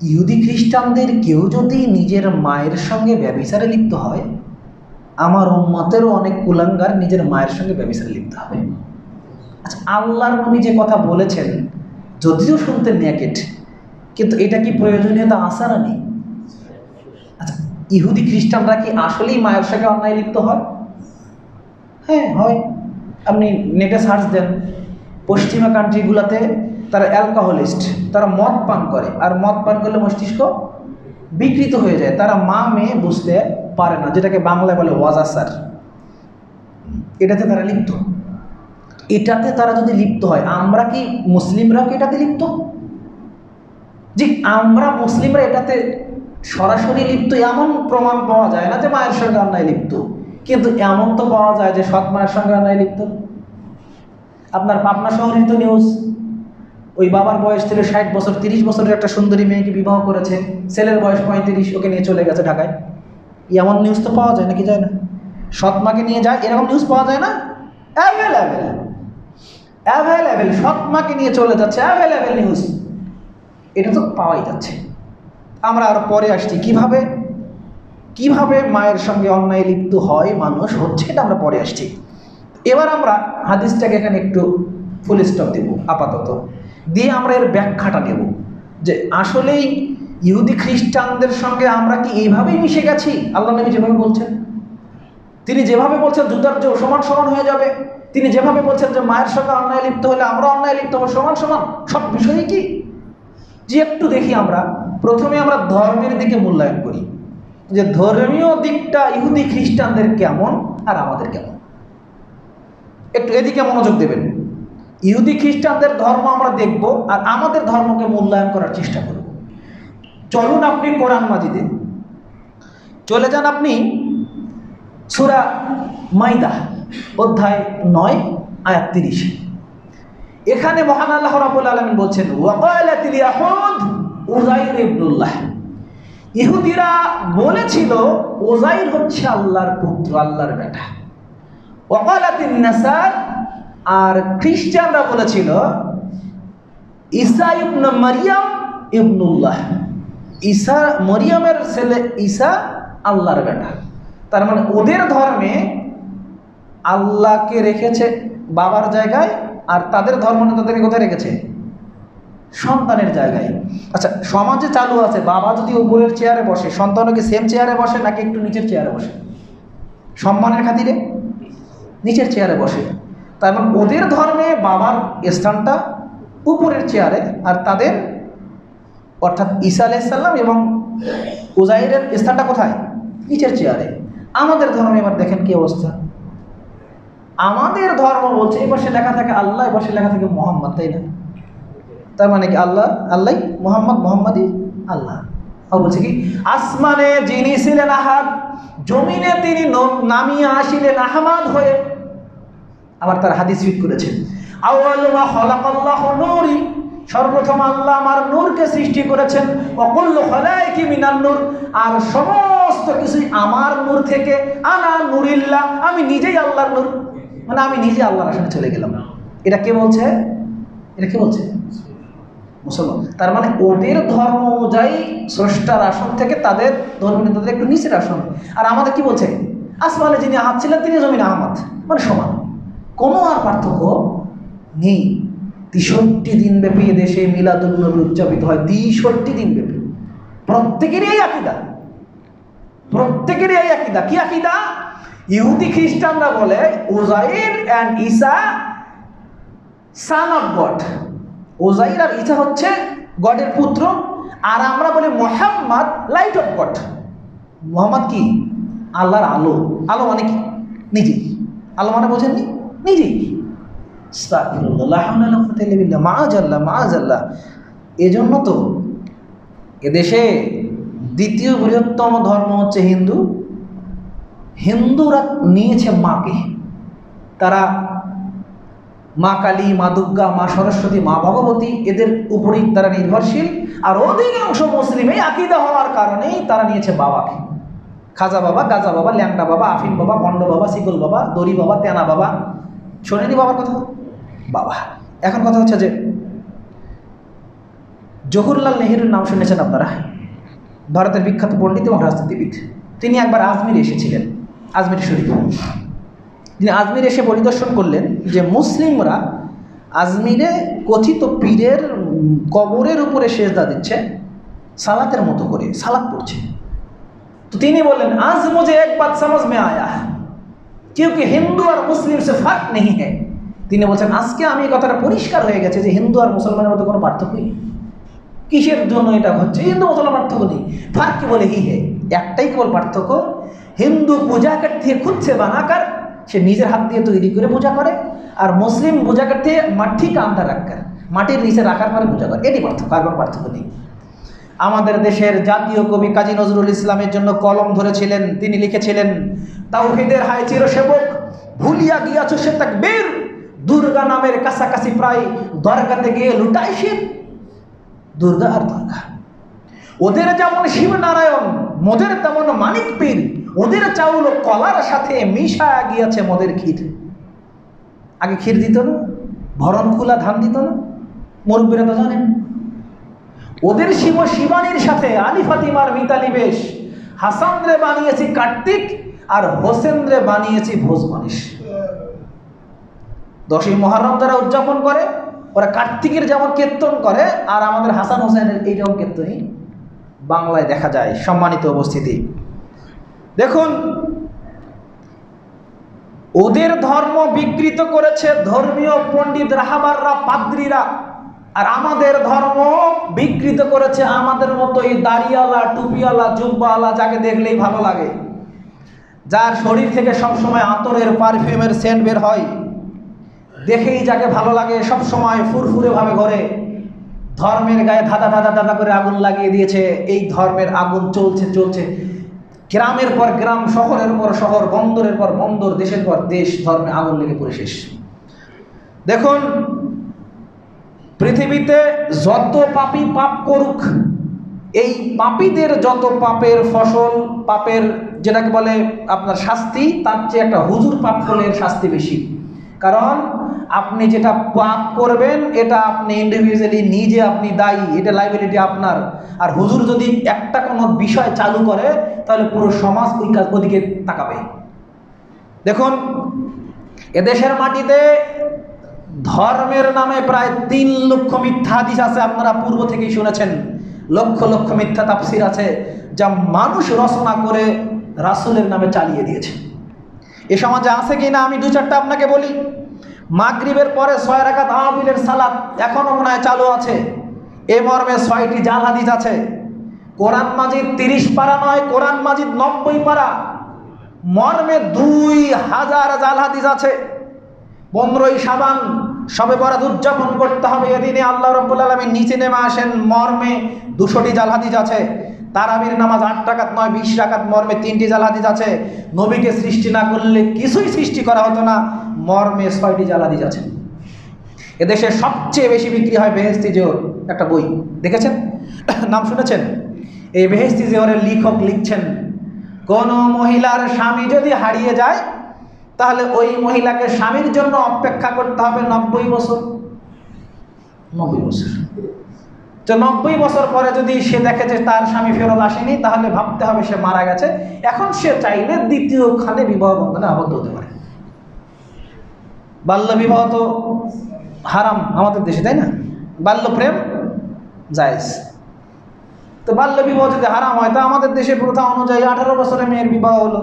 ইহুদি খ্রিস্টানদের কেউ যদি নিজের মায়ের সঙ্গে ব্যভিচারে লিপ্ত হয়, আমার উম্মতেরও অনেক কুলাঙ্গার নিজের মায়ের সঙ্গে ব্যভিচারে লিপ্ত হবে। আচ্ছা, আল্লাহর নবী যে কথা বলেছেন, যদিও শুনতে নেকেট, কিন্তু এটা কি প্রয়োজনীয়তা আছে না নেই? আচ্ছা, ইহুদি খ্রিস্টানরা কি আসলেই মায়ের সঙ্গে অন্যায় লিপ্ত হয়? হ্যাঁ, হয়। আপনি নেটে সার্চ দেন, পশ্চিমা কান্ট্রিগুলোতে তারা অ্যালকোহলিস্ট, তারা মদ পান করে, আর মদ পান করলে মস্তিষ্ক বিকৃত হয়ে যায়, তারা মা মেয়ে বুঝতে পারে না, যেটাকে বাংলায় বলে ওয়াজাসার। এটাতে তারা লিপ্ত। এটাতে তারা যদি লিপ্ত হয়, আমরা কি মুসলিমরাও কি এটাতে লিপ্ত? জি, আমরা মুসলিমরা এটাতে সরাসরি লিপ্ত এমন প্রমাণ পাওয়া যায় না যে মায়ের সঙ্গে অন্যায় লিপ্ত, কিন্তু এমন তো পাওয়া যায় যে সৎ মায়ের সঙ্গে অন্যায় লিপ্ত। আপনার পাবনা শহরের তো নিউজ, ওই বাবার বয়স ছিল 60 বছর, 30 বছরের একটা সুন্দরী মেয়েকে বিবাহ করেছে, ছেলের বয়স 35, ওকে নিয়ে চলে গেছে ঢাকায়। এমন নিউজ তো পাওয়া যায় নাকি যায় না? সৎ মাকে নিয়ে যায়, এরকম নিউজ পাওয়া যায় না? অ্যাভেলেবেল, অ্যাভেলেবেল, সৎ মাকে নিয়ে চলে যাচ্ছে, অ্যাভেলেবেল নিউজ। এটা তো পাওয়াই যাচ্ছে। আমরা আরো পরে আসছি কিভাবে কিভাবে মায়ের সঙ্গে অন্যায় লিপ্ত হয় মানুষ, হচ্ছে, এটা আমরা পরে আসছি। এবার আমরা হাদিসটাকে এখানে একটু ফুল স্টপ দেব আপাতত, দিয়ে আমরা এর ব্যাখ্যাটা নেব যে আসলেই ইহুদি খ্রিস্টানদের সঙ্গে আমরা কি এইভাবেই মিশে গেছি? আল্লাহ নবী যেভাবে বলছেন, তিনি যেভাবে বলছেন জুতার যে সমান সমান হয়ে যাবে, তিনি যেভাবে বলছেন যে মায়ের সঙ্গে অন্যায় লিপ্ত হলে আমরা অন্যায় লিপ্ত হবো সমান সমান, সব বিষয়ে কি? যে একটু দেখি, আমরা প্রথমে আমরা ধর্মের দিকে মূল্যায়ন করি যে ধর্মীয় দিকটা ইহুদি খ্রিস্টানদের কেমন আর আমাদের কেমন। একটু এদিকে মনোযোগ দেবেন। ইহুদি খ্রিস্টানদের ধর্ম আমরা দেখব আর আমাদের ধর্মকে মূল্যায়ন করার চেষ্টা করব। চলুন আপনি কোরআন মাজিদে চলে যান, আপনি সূরা মাইদা অধ্যায় 9 আয়াত 30। এখানে মহান আল্লাহ রাব্বুল আলামিন বলছেন, ওয়াকালাতিল ইয়াহুদ উযাইর ইবনুল্লাহ, ইহুদিরা বলেছিল উযাইর হচ্ছে আল্লাহর পুত্র, আল্লাহর বেটা। ওয়াকালাতিন নাসার, আর খ্রিস্টানরা বলেছিল ঈসা ইবনে মারইয়াম ইবনুল্লাহ, ঈসা মরিয়মের ছেলে ঈসা আল্লাহর বেটা। তার মানে ওদের ধর্মে আল্লাহকে রেখেছে বাবার জায়গায়, আর তাদের ধর্ম তাদেরকে কোথায় রেখেছে? সন্তানের জায়গায়। আচ্ছা, সমাজে চালু আছে বাবা যদি উপরের চেয়ারে বসে, সন্তানও কি সেম চেয়ারে বসে নাকি একটু নিচের চেয়ারে বসে? সম্মানের খাতিরে নিচের চেয়ারে বসে। তার মানে ওদের ধর্মে বাবার স্থানটা উপরের চেয়ারে, আর তাদের অর্থাৎ ঈসা আলাইহিস সালাম এবং উযাইরের স্থানটা কোথায়? নিচের চেয়ারে। আমাদের ধর্মে এবার দেখেন কি অবস্থা। আমাদের ধর্ম বলছে এই পাশে লেখা থাকে আল্লাহ, এই পাশে লেখা থাকে মোহাম্মদ, তাই না? তার মানে কি আল্লাহ আল্লাহ, মোহাম্মদ মোহাম্মদই আল্লাহ। বলছে কি আসমানে যিনি ছিলেন আহাদ, জমিনে তিনি নামিয়ে আসিলেন আহমাদ হয়ে। আবার তার হাদিস ফিট করেছেন, আউয়ালু মা খালাকাল্লাহু নূরি, সর্বপ্রথম আল্লাহ আমার নূরকে সৃষ্টি করেছেন। ওয়াকুল্লু খালাইকি মিনান নূর, আর সমস্ত কিছুই আমার নূর থেকে। আনা নূরিল্লাহ, আমি নিজেই আল্লাহর নূর, মানে আমি নিজে আল্লাহর আসনে চলে গেলাম। এটা কে বলছে? এটা কে বলছে? মুসলমান। তার মানে ওদের ধর্ম অনুযায়ী স্রষ্টার আসন থেকে তাদের ধর্মের তাদের একটু নিচের আসন। আর আমাদের কি বলছে? আসমানে যিনি আহাদ ছিলেন তিনি জমিনে আহমদ, মানে সমান, কোনো আর পার্থক্য নেই। 63 দিন ব্যাপী দেশে মিলাদুন নবী উদযাপিত হয়, 63 দিন ব্যাপী। প্রত্যেকেরই এই আকীদা, প্রত্যেকেরই এই আকীদা। কি আকীদা? ইহুদি খ্রিস্টানরা বলে Uzair and Isa son of God, Uzair আর ঈসা হচ্ছে গডের পুত্র। আর আমরা বলি Muhammad light of God, Muhammad কি? আল্লাহর আলো। আলো মানে কি? নিজেই। আলো মানে বোঝেননি? নিজেই। মাআজাল্লাহ। এজন্য তো এদেশে দ্বিতীয় বৃহত্তম ধর্ম হচ্ছে হিন্দু। হিন্দুরা নিয়েছে মাকে, তারা মা কালী, মা দুর্গা, মা সরস্বতী, মা ভগবতী, এদের উপরেই তারা নির্ভরশীল। আর অধিকাংশ মুসলিম এই আকীদা হওয়ার কারণেই তারা নিয়েছে বাবাকে। খাজা বাবা, গাজা বাবা, ল্যাংড়া বাবা, আফিম বাবা, ভণ্ড বাবা, শিকল বাবা, দড়ি বাবা, তেনা বাবা। শোনেনি বাবার কথা? বাবা। এখন কথা হচ্ছে যে জওহরলাল নেহরুর নাম শুনেছেন আপনারা? ভারতের বিখ্যাত পণ্ডিত এবং রাজনীতিবিদ। তিনি একবার আজমির এসেছিলেন, আজমির শরীফ। তিনি আজমির এসে পরিদর্শন করলেন যে মুসলিমরা আজমিরে কথিত পীরের কবরের উপরে সেজদা দিচ্ছে, সালাতের মতো করে সালাত পড়ছে। তো তিনি বললেন আজ মুঝে এক বাত সমঝ মে আয়া, क्योंकि হিন্দু আর মুসলিম সে ফার্ক নেই হ্যাঁ। তিনি বলছেন আজকে আমি এই কথাটা পরিষ্কার হয়ে গেছে যে হিন্দু আর মুসলমানের মধ্যে কোনো পার্থক্যই নেই। কিসের জন্য এটা হচ্ছে? হিন্দু মুসলমান পার্থক্য নেই, ফার্ক কি বলে হি হে, একটাই কেবল পার্থক্য। হিন্দু পূজা করতে খুদ সে বানাকার, সে নিজের হাত দিয়ে তৈরি করে পূজা করে, আর মুসলিম পূজা করতে মাটি কান্দা রাখার, মাটির নিচে রাখার পরে পূজা করে। এটি পার্থক্য, আর কোনো পার্থক্য নেই। আমাদের দেশের জাতীয় কবি কাজী নজরুল ইসলামের জন্য কলম ধরেছিলেন। তিনি লিখেছিলেন তাওহীদের হায় চিরসেবক, ভুলিয়া গিয়াছ সে তাকবীর, দুর্গা নামের কাছাকাছি প্রায় দরগাতে গিয়ে লুটাই শিব। দুর্গা আর দুর্গা, ওদের যেমন শিবনারায়ণ, মোদের তেমন মানিক পীর, ওদের চাউল কলার সাথে মিশা গিয়েছে মোদের ক্ষীর। আগে ক্ষীর দিত না, ভরণ খোলা ধান দিত না, মুরব্বীরা তো জানেন। ওদের শিব শিবানীর সাথে আলী ফাতিমার মিতালি বেশ, হাসান রে বানিয়েছি কার্তিক, আর হোসেন রে বানিয়েছি ভোজ গণেশ। 10ই মুহররম যারা উদযাপন করে ওরা কার্তিকের যেমন কীর্তন করে, আর আমাদের হাসান হোসেনের এইরকম কীর্তনই বাংলায় দেখা যায়। সম্মানিত উপস্থিতি, দেখুন ওদের ধর্ম বিকৃত করেছে ধর্মীয় পণ্ডিত রাহাবাররা, পাদ্রীরা, আর আমাদের ধর্ম বিকৃত করেছে আমাদের মতো এই দাড়িওয়ালা, টুপিওয়ালা, জুব্বাওয়ালা, যাকে দেখলেই ভালো লাগে, যার শরীর থেকে সবসময় আতরের পারফিউমের সেন্ট বের হয়, দেখেই যাকে ভালো লাগে, সবসময় ফুরফুরে ভাবে ঘরে, ধর্মের গায়ে ধাঁধা ধাঁধা ধাঁধা করে আগুন লাগিয়ে দিয়েছে। এই ধর্মের আগুন চলছে চলছে, গ্রামের পর গ্রাম, শহরের পর শহর, বন্দরের পর বন্দর, দেশের পর দেশ ধর্মে আগুন লেগে পড়ে শেষ। দেখুন, পৃথিবীতে যত পাপী পাপ করুক, এই পাপীদের যত পাপের ফসল, পাপের যেটাকে বলে আপনার শাস্তি, তার চেয়ে একটা হুজুর পাপ করলে এর শাস্তি বেশি। কারণ আপনি যেটা পাপ করবেন এটা আপনি ইন্ডিভিজুয়ালি নিজে আপনি দায়ী, এটা লাইবিলিটি আপনার। আর হুজুর যদি একটা কোনো বিষয় চালু করে তাহলে পুরো সমাজ ওদিকে তাকাবে। দেখুন, এদেশের মাটিতে ধর্মের নামে প্রায় 3 লক্ষ মিথ্যা হাদিস আছে, আপনারা পূর্ব থেকেই শুনেছেন। লক্ষ লক্ষ মিথ্যা তাফসির আছে যা মানুষ রচনা করে রাসূলের নামে চালিয়ে দিয়েছে। এ সমাজে আছে কি না আমি 2-4টা আপনাকে বলি। মাগরিবের পরে 6 রাকাত আওয়াবিলের সালাত এখনো মনে হয় চালু আছে, এ মর্মে 6টি জাল হাদিস আছে। কোরআন মাজিদ 30 পারা নয়, কোরআন মাজিদ 90 পারা, মর্মে 2000 জাল হাদিস আছে। 15ই শাবান শবে বরাত উদযাপন করতে হবে, এদিনে আল্লাহ রাব্বুল আলামিন নিচে নেমে আসেন, মর্মে 200টি জাল হাদিস আছে। তারাবির নামাজ 8 রাকাত নয় 20 রাকাত, মর্মে 3টি জাল হাদিস আছে। নবীকে সৃষ্টি না করলে কিছুই সৃষ্টি করা হতো না, মর্মে 6টি জাল হাদিস আছে। এদেশে সবচেয়ে বেশি বিক্রি হয় বেহেশতি জোহর, একটা বই দেখেছেন, নাম শুনেছেন? এই বেহেশতি জোহরের লেখক লিখছেন, কোন মহিলার স্বামী যদি হারিয়ে যায় তাহলে ওই মহিলাকে স্বামীর জন্য অপেক্ষা করতে হবে 90 বছর। 90 বছর। তো 90 বছর পরে যদি সে দেখে যে তার স্বামী ফেরত আসেনি, তাহলে ভাবতে হবে সে মারা গেছে। এখন সে চাইলে দ্বিতীয় খানে বিবাহ বন্ধনে আবদ্ধ হতে পারে। বাল্য বিবাহ তো হারাম আমাদের দেশে, তাই না? বাল্য প্রেম জায়েজ। তো বাল্য বিবাহ যদি হারাম হয়, তা আমাদের দেশে প্রথা অনুযায়ী 18 বছরে মেয়ের বিবাহ হলো,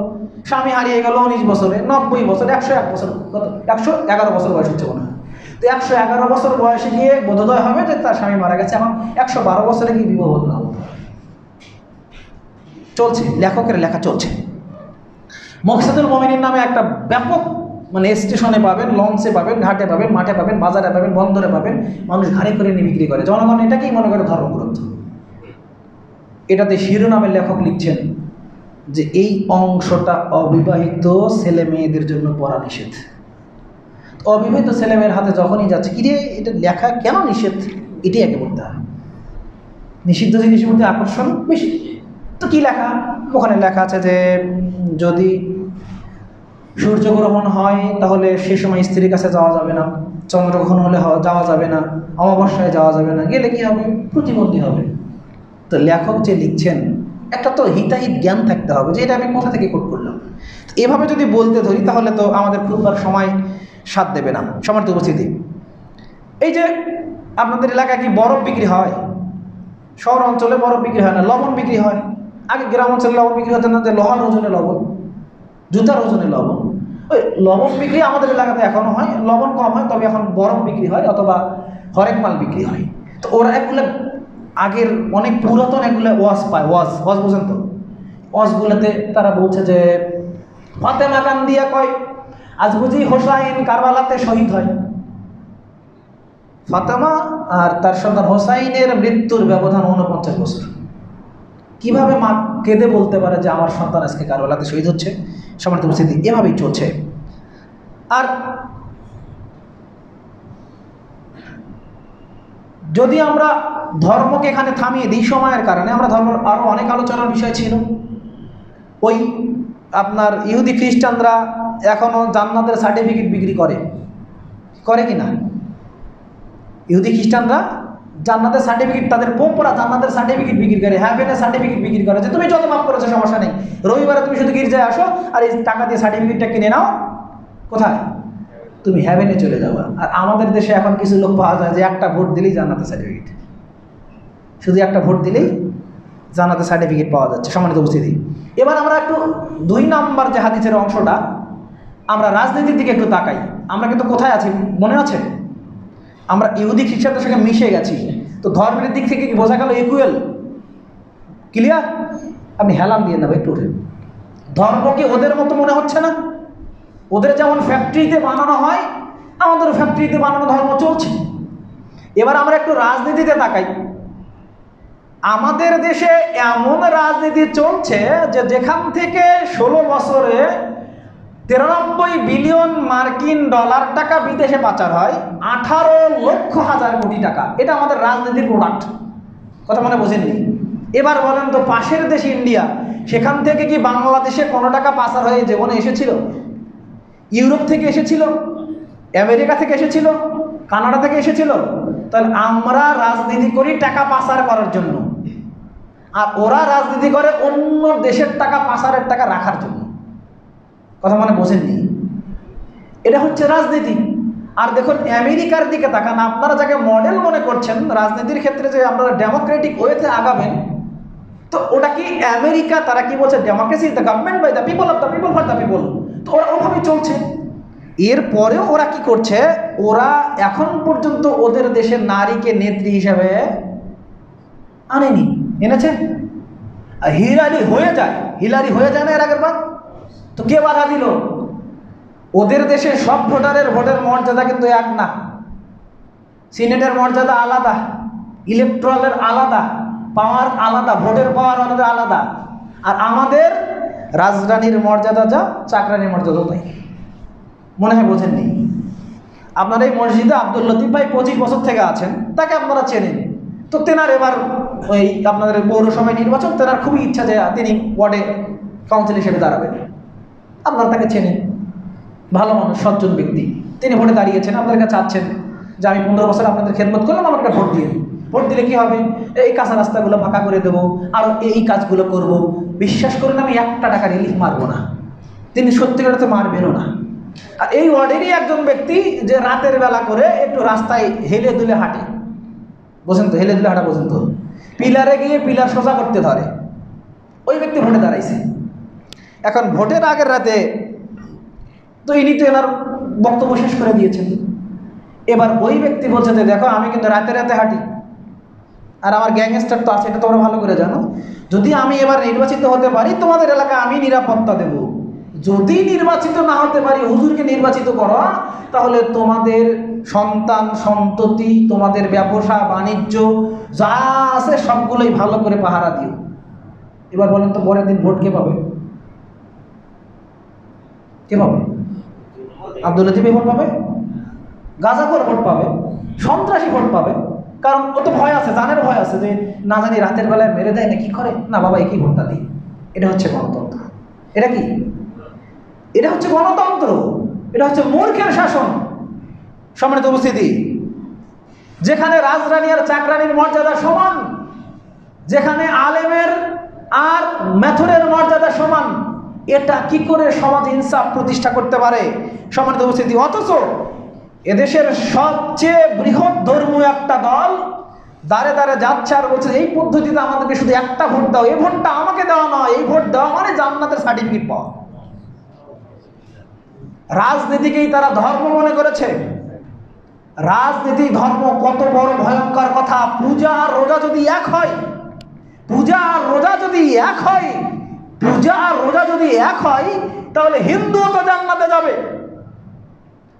স্বামী হারিয়ে গেল 19 বছরে, 90 বছর, 101 বছর, কত 111 বছর বয়স হচ্ছে মনে হয়। তো 111 বছর বয়সে গিয়ে বোধোদয় হবে যে তার স্বামী মারা গেছে। এখন 112 বছরে গিয়ে বিবাহ বন্ধন চলছে, লেখকের লেখা চলছে। মকসুদুল মুমিনিন নামে একটা ব্যাপক, মানে স্টেশনে পাবেন, লঞ্চে পাবেন, ঘাটে পাবেন, মাঠে পাবেন, বাজারে পাবেন, বন্দরে পাবেন, মানুষ ঘাড়ে করে নিয়ে বিক্রি করে। জনগণ এটাকেই মনে করে ধর্মগ্রন্থ। এটাতে শিরোনামের লেখক লিখছেন যে এই অংশটা অবিবাহিত ছেলে মেয়েদের জন্য পড়া নিষেধ। অবিবাহিত ছেলে মেয়ের হাতে যখনই যাচ্ছে, কিরে এটা লেখা কেন নিষেধ, এটি একে বলতে হয়। নিষিদ্ধ জিনিসের মধ্যে আকর্ষণ বেশি। তো কি লেখা? ওখানে লেখা আছে যে যদি সূর্যগ্রহণ হয় তাহলে সে সময় স্ত্রীর কাছে যাওয়া যাবে না, চন্দ্রগ্রহণ হলে যাওয়া যাবে না, অমাবস্যায় যাওয়া যাবে না, গেলে কি হবে? প্রতিবন্ধী হবে। তো লেখক যে লিখছেন, একটা তো হিতাহিত জ্ঞান থাকতে হবে যে এটা আমি কোথা থেকে কোট করলাম। এভাবে যদি বলতে ধরি তাহলে তো আমাদের খুববার সময় সাথ দেবে না। সম্মানিত উপস্থিতি, এই যে আপনাদের এলাকায় কি বরফ বিক্রি হয়? শহর অঞ্চলে বরফ বিক্রি হয় না, লবণ বিক্রি হয়। আগে গ্রাম অঞ্চলে লবণ বিক্রি হতো না, যে লোহার ওজনে লবণ, জুতার ওজনে লবণ। ওই লবণ বিক্রি আমাদের এলাকাতে এখনও হয়, লবণ কম হয়, তবে এখন বরফ বিক্রি হয় অথবা হরেক মাল বিক্রি হয়। তো ওরা এগুলো আগের অনেক পুরাতন এগুলো ওয়াজ পায়, ওয়াজ বোঝেন তো? ওয়াজগুলোতে তারা বলছে যে ফাতেমা কান দিয়া কয় আজ বুঝি হোসাইন কারবালাতে শহীদ হয়। ফাতেমা আর তার সন্তান হোসাইনের মৃত্যুর ব্যবধান 49 বছর। কিভাবে মা কেঁদে বলতে পারে যে আমার সন্তান আজকে কারবালাতে শহীদ হচ্ছে? সম্মানিত উপস্থিতি, এভাবেই চলছে। আর যদি আমরা ধর্মকে এখানে থামিয়ে দিই সময়ের কারণে, আমরা ধর্মের আরও অনেক আলোচনার বিষয় ছিল। ওই আপনার ইহুদি খ্রিস্টানরা এখনও জান্নাতের সার্টিফিকেট বিক্রি করে কি না? ইহুদি খ্রিস্টানরা জান্নাতের সার্টিফিকেট, তাদের পোপরা জান্নাতের সার্টিফিকেট বিক্রি করে, হ্যাভেনের সার্টিফিকেট বিক্রি করে, যে তুমি যত পাপ করেছো সমস্যা নেই, রবিবারে তুমি শুধু গির্জায় আসো আর এই টাকা দিয়ে সার্টিফিকেটটা কিনে নাও, কোথায়? তুমি হ্যাভেনে চলে যাবা। আর আমাদের দেশে এখন কিছু লোক পাওয়া যায় যে একটা ভোট দিলেই জান্নাতের সার্টিফিকেট, শুধু একটা ভোট দিলেই জান্নাতের সার্টিফিকেট পাওয়া যাচ্ছে। সম্মানিত উপস্থিতি, এবার আমরা একটু 2 নম্বর যে হাদিসের অংশটা, আমরা রাজনীতির দিকে একটু তাকাই। আমরা কিন্তু কোথায় আছি মনে আছে? আমরা ইহুদি খ্রিস্টানদের সঙ্গে মিশে গেছি। তো ধর্মের দিক থেকে কি বোঝা গেল? Equal, clear? আপনি হেলান দিয়ে নেবেন একটু উঠে। ধর্মকে ওদের মতো মনে হচ্ছে না? ওদের যেমন ফ্যাক্টরিতে বানানো হয়, আমাদের ফ্যাক্টরিতে বানানো ধর্ম চলছে। এবার আমরা একটু রাজনীতিতে তাকাই। আমাদের দেশে এমন রাজনীতি চলছে যে যেখান থেকে 16 বছরে 93 বিলিয়ন মার্কিন ডলার টাকা বিদেশে পাচার হয়, 18,00,000 কোটি টাকা। এটা আমাদের রাজনীতির প্রোডাক্ট। কথা মানে বোঝেননি? এবার বলেন তো, পাশের দেশ ইন্ডিয়া, সেখান থেকে কি বাংলাদেশে কোনো টাকা পাচার হয়ে জীবনে এসেছিল? ইউরোপ থেকে এসেছিল? আমেরিকা থেকে এসেছিল? কানাডা থেকে এসেছিল? তাহলে আমরা রাজনীতি করি টাকা পাচার করার জন্য, আর ওরা রাজনীতি করে অন্য দেশের টাকা পাচারের টাকা রাখার জন্য। কথা মানে বোঝেননি? এটা হচ্ছে রাজনীতি। আর দেখুন আমেরিকার দিকে তাকান, আপনারা যাকে মডেল মনে করছেন রাজনীতির ক্ষেত্রে যে আপনারা ডেমোক্রেটিক ওয়েতে আগাবেন, তো ওটা কি আমেরিকা? তারা কি বলছে? Democracy is the government by the people, of the people, for the people. তো ওরা ওভাবেই চলছে। এরপরেও ওরা কি করছে? ওরা এখন পর্যন্ত ওদের দেশের নারীকে নেত্রী হিসাবে আনেনি। এনেছে? হিলারি হয়ে যায় না এর আগের বার? তো কে বাধা দিল? ওদের দেশে সব ভোটারের ভোটের মর্যাদা কিন্তু এক না। সিনেটের মর্যাদা আলাদা, ইলেকট্রালের আলাদা, পাওয়ার আলাদা, ভোটের পাওয়ার আমাদের আলাদা। আর আমাদের রাজধানীর মর্যাদা যা, চাকরানির মর্যাদা তাই। মনে হয় বোঝেননি? আপনার এই মসজিদে আব্দুল লতিফ ভাই 25 বছর থেকে আছেন, তাকে আপনারা চেনেন। তো তেনার এবার ওই আপনাদের পৌরসভায় নির্বাচন, তেনার খুবই ইচ্ছা যে তিনি ওয়ার্ডে কাউন্সিল হিসেবে দাঁড়াবেন। আপনারা তাকে চেনেন, ভালো মানুষ, সজ্জন ব্যক্তি। তিনি ভোটে দাঁড়িয়েছেন, আপনাদেরকে চাচ্ছেন যে আমি 15 বছর আপনাদের খেদমত করলাম, আমাকে ভোট দিয়ে। ভোট দিলে কি হবে? এই কাঁচা রাস্তাগুলো ফাঁকা করে দেবো, আর এই কাজগুলো করব। বিশ্বাস করুন, আমি 1 টাকা রিলিফ মারবো না। তিনি সত্যিকার তো মারবেনও না। আর এই ওয়ার্ডেরই একজন ব্যক্তি যে রাতের বেলা করে একটু রাস্তায় হেলে দুলে হাঁটে, বোঝেন তো? হেলে দুলে হাঁটা বোঝেন তো? পিলারে গিয়ে পিলার সোজা করতে ধরে, ওই ব্যক্তি ভোটে দাঁড়াইছে। এখন ভোটের আগের রাতে তো ইনি তো এনার বক্তব্য শেষ করে দিয়েছেন। এবার ওই ব্যক্তি বলছে যে দেখো, আমি কিন্তু রাতে রাতে হাঁটি, আর আমার গ্যাংস্টার তো আছে, এটা তোমরা ভালো করে জানো। যদি আমি এবার নির্বাচিত হতে পারি, তোমাদের এলাকায় আমি নিরাপত্তা দেব। যদি নির্বাচিত না হতে পারি, হুজুরকে নির্বাচিত করো, তাহলে তোমাদের সন্তান সন্ততি, তোমাদের ব্যবসা বাণিজ্য যা আছে সবগুলোই ভালো করে পাহারা দিও। এবার বলেন তো, পরের দিন ভোট কে পাবে? কে পাবে? আব্দুল লতিফ ভোট পাবে, গাঁজাখোর ভোট পাবে, সন্ত্রাসী ভোট পাবে। কারণ ও তো ভয় আছে, জানের ভয় আছে যে না জানি রাতের বেলায় মেরে দেয় না কি করে, না বাবা একই ভোটটা দিই। এটা হচ্ছে গণতন্ত্র। এটা কি? এটা হচ্ছে গণতন্ত্র। এটা হচ্ছে মূর্খের শাসন। সম্মানিত উপস্থিতি, যেখানে রাজরানী আর চাকরানির মর্যাদা সমান, যেখানে আলেমের আর মেথরের মর্যাদা সমান, এটা কি করে সমাজ ইনসাফ প্রতিষ্ঠা করতে পারে? সম্মানিত উপস্থিতি, অথচ এদেশের সবচেয়ে বৃহৎ ধর্মীয় একটা দল দাঁড়ে দাঁড়ে যাচ্ছে আর বলছে এই পদ্ধতিতে আমাদেরকে শুধু একটা ভোট দাও, এই ভোটটা আমাকে দেওয়া নয়, এই ভোট দেওয়া মানে জান্নাতের সার্টিফিকেট পাওয়া। রাজনীতিকেই তারা ধর্ম মনে করেছে। রাজনীতি ধর্ম কত বড় ভয়ঙ্কর কথা। পূজা আর রোজা যদি এক হয়, পূজা আর রোজা যদি এক হয়, পূজা আর রোজা যদি এক হয়, তাহলে হিন্দুও তো জান্নাতে যাবে।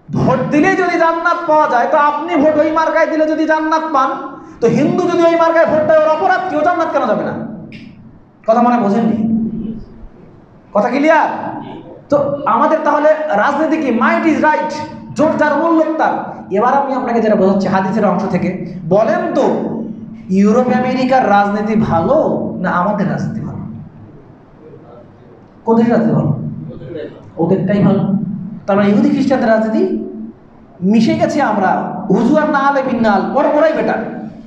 ভোট দিলে যদি জান্নাত পাওয়া যায়, তো আপনি ভোট ওই মার্কায় দিলে যদি জান্নাত পান, তো হিন্দু যদি ওই মার্কায় ভোট দেয়, ওর অপরাধ কেউ জান্নাত কেন যাবে না? কথা মানে বোঝেননি? কথা ক্লিয়ার? তো আমাদের তাহলে রাজনীতি কি? মাইট ইজ রাইট, জোর যার মূল লোক তার। এবার আমি আপনাকে যেটা বোঝাচ্ছি হাদিসের অংশ থেকে, বলেন তো ইউরোপ আমেরিকার রাজনীতি ভালো না আমাদের রাজনীতি ভালো? কোনদের রাজনীতি ভালো? ওদেরটাই ভালো। তার মানে ইহুদি খ্রিস্টানদের রাজনীতি মিশে গেছে। আমরা হুজুর না আলে বিন্নাল, ওরাই বেটার।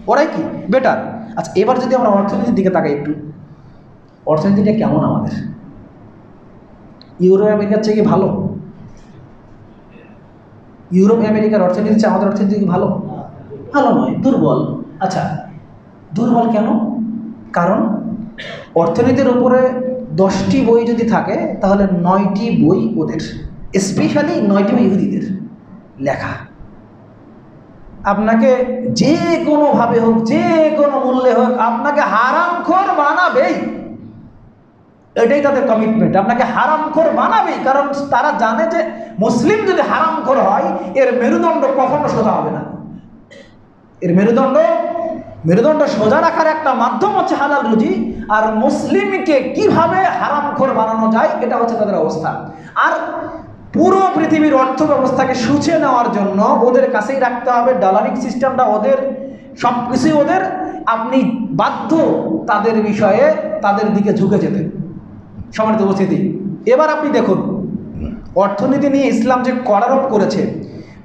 ওরাই কি বেটার? আচ্ছা, এবার যদি আমরা অর্থনীতির দিকে তাকাই একটু, অর্থনীতিটা কেমন আমাদের? ইউরোপ আমেরিকার চেয়ে কি ভালো? ইউরোপ আমেরিকার অর্থনীতি চেয়ে আমাদের অর্থনীতি কি ভালো? ভালো নয়, দুর্বল। আচ্ছা, দুর্বল কেন? কারণ অর্থনীতির উপরে 10টি বই যদি থাকে, তাহলে 9টি বই ওদের, স্পেশালি 9টি বই ইহুদিদের লেখা। আপনাকে যে কোনোভাবে হোক, যে কোনো মূল্যে হোক, আপনাকে হারামখোর বানাবেই। এটাই তাদের কমিটমেন্ট, আপনাকে হারামখোর বানাবেই। কারণ তারা জানে যে মুসলিম যদি হারামখোর হয়, এর মেরুদণ্ড কখনো সোজা হবে না। এর মেরুদণ্ড সোজা রাখার একটা মাধ্যম হচ্ছে হালাল রুজি। আর মুসলিমকে কিভাবে হারামখোর বানানো যায় এটা হচ্ছে তাদের অবস্থা। আর পুরো পৃথিবীর অর্থ ব্যবস্থাকে সূচে নেওয়ার জন্য ওদের কাছেই রাখতে হবে। ডলারিক সিস্টেমটা ওদের, সব কিছুই ওদের। আপনি বাধ্য তাদের বিষয়ে তাদের দিকে ঝুঁকে যেতে। সম্মানিত উপস্থিতি, এবার আপনি দেখুন অর্থনীতি নিয়ে ইসলাম যে করারোপ করেছে,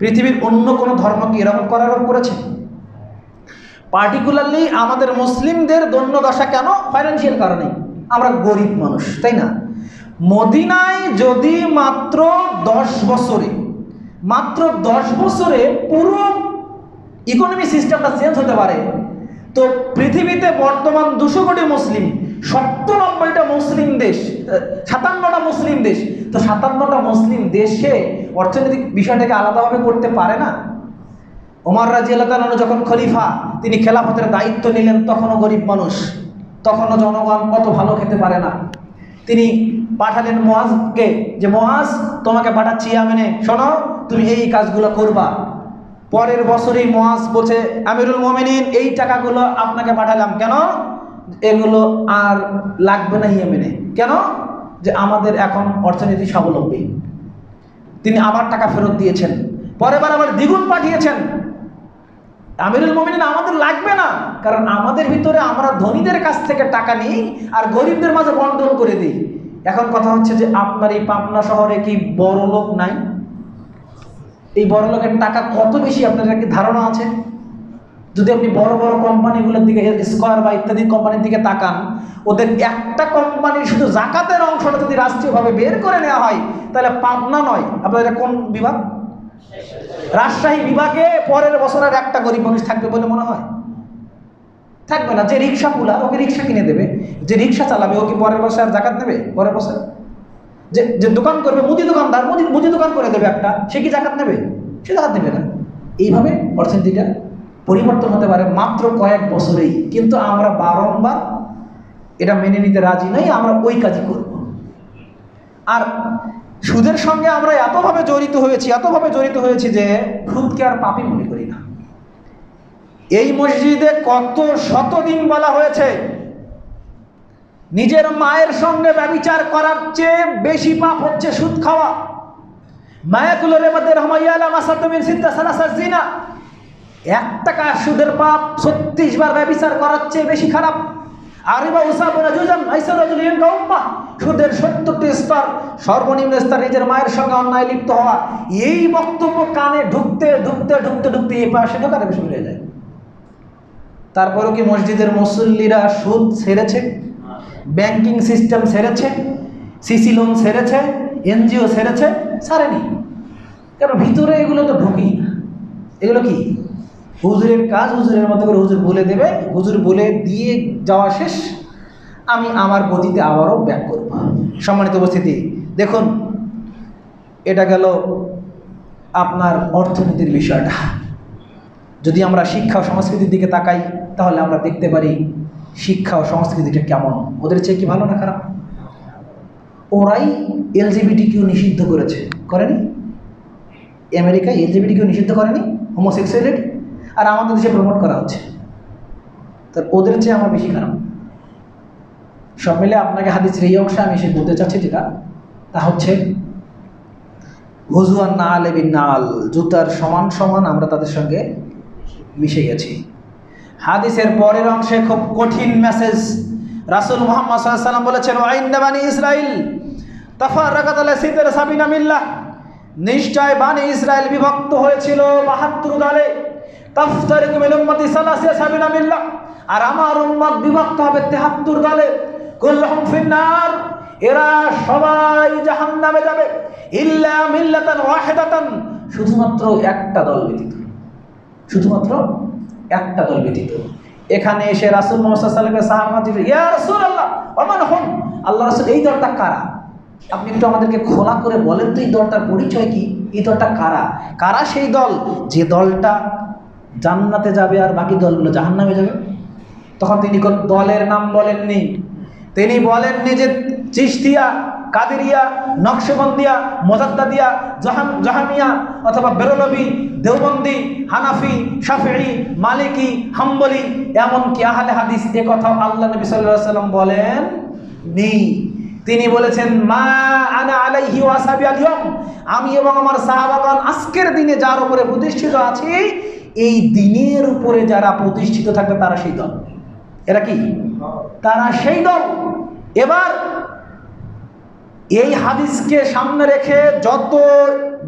পৃথিবীর অন্য কোনো ধর্ম কি এরকম করারোপ করেছে? পার্টিকুলারলি আমাদের মুসলিমদের দৈন্য দশা কেন? ফাইন্যান্সিয়াল কারণে। আমরা গরিব মানুষ, তাই না? মদিনায় যদি মাত্র 10 বছরে পুরো ইকোনমি সিস্টেমটা চেঞ্জ হতে পারে, তো পৃথিবীতে বর্তমান 200 কোটি মুসলিম, 97টা মুসলিম দেশ, 57টা মুসলিম দেশ, তো 57টা মুসলিম দেশে অর্থনৈতিক বিষয়টাকে আলাদাভাবে করতে পারে না। ওমর রাদিয়াল্লাহু তাআলা যখন খলিফা, তিনি খেলাফতের দায়িত্ব নিলেন, তখনও গরিব মানুষ, তখনও জনগণ অত ভালো খেতে পারে না। তিনি পাঠালেন মুআজকে, যে মুআজ তোমাকে পাঠাচ্ছি ইয়ামেনে, শোনো তুমি এই কাজগুলো করবা। পরের বছরই মুআজ বলছে, আমিরুল মুমিনিন এই টাকাগুলো আপনাকে পাঠালাম, কেন? এগুলো আর লাগবে না ইয়েমেনে। কেন? যে আমাদের এখন অর্থনীতি স্বাবলম্বী। তিনি আবার টাকা ফেরত দিয়েছেন, পরের বার আবার দ্বিগুণ পাঠিয়েছেন। আমিরুল মুমিনিন আমাদের লাগবে না, কারণ আমাদের ভিতরে আমরা ধনীদের কাছ থেকে টাকা নিই আর গরিবদের মাঝে বন্টন করে দিই। এখন কথা হচ্ছে যে আপনার এই পাবনা শহরে কি বড় লোক নাই? এই বড় লোকের টাকা কত বেশি আপনাদের কি ধারণা আছে? যদি আপনি বড় বড় কোম্পানিগুলোর দিকে, স্কয়ার বা ইত্যাদি কোম্পানির দিকে তাকান, ওদের একটা কোম্পানির শুধু জাকাতের অংশটা যদি রাষ্ট্রীয়ভাবে বের করে নেওয়া হয়, তাহলে পাবনা নয়, আপনাদের কোন বিভাগ? রাজশাহী বিভাগে পরের বছর আর একটা গরিব মানুষ থাকবে বলে মনে হয়? থাকবে না। যে রিক্সা পুলা, ওকে রিক্সা কিনে দেবে। যে রিক্সা চালাবে, ও কি পরের বছর আর জাকাত নেবে? পরের বছর যে দোকান করবে, মুদি দোকানদার মুদি দোকান করে দেবে একটা, সে কি জাকাত নেবে? সে জাকাত নেবে না। এইভাবে অর্থনীতিটা পরিবর্তন হতে পারে মাত্র কয়েক বছরেই। কিন্তু আমরা বারংবার এটা মেনে নিতে রাজি নই, আমরা ওই কাজই করব। আর সুদের সঙ্গে আমরা এতভাবে জড়িত হয়েছি যে সুদকে আর পাপই মনে করি না। এই মসজিদে কত শতদিন বলা হয়েছে, নিজের মায়ের সঙ্গে ব্যভিচার করার চেয়ে বেশি পাপ হচ্ছে সুদ খাওয়া। এক টাকা সুদের পাপ 36 বার ব্যভিচার করার চেয়ে বেশি খারাপ। সুদের 70টি স্তর, সর্বনিম্ন স্তর নিজের মায়ের সঙ্গে অন্যায় লিপ্ত হওয়া। এই বক্তব্য কানে ঢুকতে এই পাশে ঢোকার বেশি হয়ে যায়। তারপরেও কি মসজিদের মুসল্লিরা সুদ ছেড়েছে? ব্যাংকিং সিস্টেম ছেড়েছে? সিসি লোন ছেড়েছে? এনজিও ছেড়েছে? ছাড়েনি। কারণ ভিতরে এগুলো তো ঢুকি না। এগুলো কি হুজুরের কাজ, হুজুরের মতো করে হুজুর বলে দেবে, হুজুর বলে দিয়ে যাওয়া শেষ, আমি আমার গতিতে আবারও ব্যাক করব। সম্মানিত উপস্থিতি, দেখুন এটা গেল আপনার অর্থনীতির বিষয়টা। যদি আমরা শিক্ষা ও সংস্কৃতির দিকে তাকাই, তাহলে আমরা দেখতে পারি শিক্ষা ও সংস্কৃতিটা কেমন। ওদের চেয়ে কি ভালো না খারাপ? ওরাই LGBTQ নিষিদ্ধ করেনি? আমেরিকায় LGBTQ নিষিদ্ধ করেনি, হোমোসেক্সুয়ালিটি, আর আমাদের দেশে প্রমোট করা হচ্ছে। তো ওদের চেয়ে আমার বেশি খারাপ। সব মিলে আপনাকে হাদিসের এই অংশে আমি এসে বলতে চাচ্ছি যেটা, তা হচ্ছে হুজুয়ান না আলে বিন নাল, জুতার সমান সমান আমরা তাদের সঙ্গে মিশে গেছি। হাদিসের পরের অংশে খুব কঠিন মেসেজ। রাসূল মুহাম্মদ সাল্লাল্লাহু আলাইহি ওয়াসাল্লাম বলেছেন, ওয়াইন্না বানি ইসরাইল তাফারাকাত আলা সাবিনা মিল্লাহ, নিশ্চয় বানি ইসরাইল বিভক্ত হয়েছিল 72 দলে। তাফতারিকু মিন উম্মতি সাবিনা মিল্লাহ, আর আমার উম্মত বিভক্ত হবে 73 দলে। কুল্লুহুম ফিন্নার, এরা সবাই জাহান্নামে যাবে। ইল্লা মিল্লাতান ওয়াহিদাতান, শুধুমাত্র একটা দল ব্যতীত। এখানে এসে রাসূল মুহাম্মদ সাল্লাল্লাহু আলাইহি ওয়াসাল্লামের সাহাবা জিজ্ঞেস, ইয়া রাসূলুল্লাহ ওয়া মান হুম, আল্লাহর রাসূল এই দলটা কারা? আপনি একটু আমাদেরকে খোলা করে বলেন তো, এই দলটার পরিচয় কি? এই দলটা কারা সেই দল যে দলটা জান্নাতে যাবে আর বাকি দলগুলো জাহান্নামে যাবে? তখন তিনি কোন দলের নাম বলেননি। তিনি বলেননি যে চিশতিয়া, কাদেরিয়া, নকশবন্দিয়া, মোজাদ্দাদিয়া, জাহামিয়া অথবা বেরলভী, দেওবন্দি, হানাফি, শাফিঈ, মালিকি, হাম্বলি, এমনকি আহলে হাদিস, এ কথাও আল্লাহ নবী সাল্লাল্লাহু আলাইহি ওয়াসাল্লাম বলেন নি। তিনি বলেছেন, মা আনা আলাইহি ওয়া আসহাবি আল-ইয়াউম, আমি এবং আমার সাহাবাগণ আজকের দিনে যার উপরে প্রতিষ্ঠিত আছি, এই দিনের উপরে যারা প্রতিষ্ঠিত থাকবে তারা সেই দল। এরা কি? তারা সেই দল। এবার এই হাদিসকে সামনে রেখে যত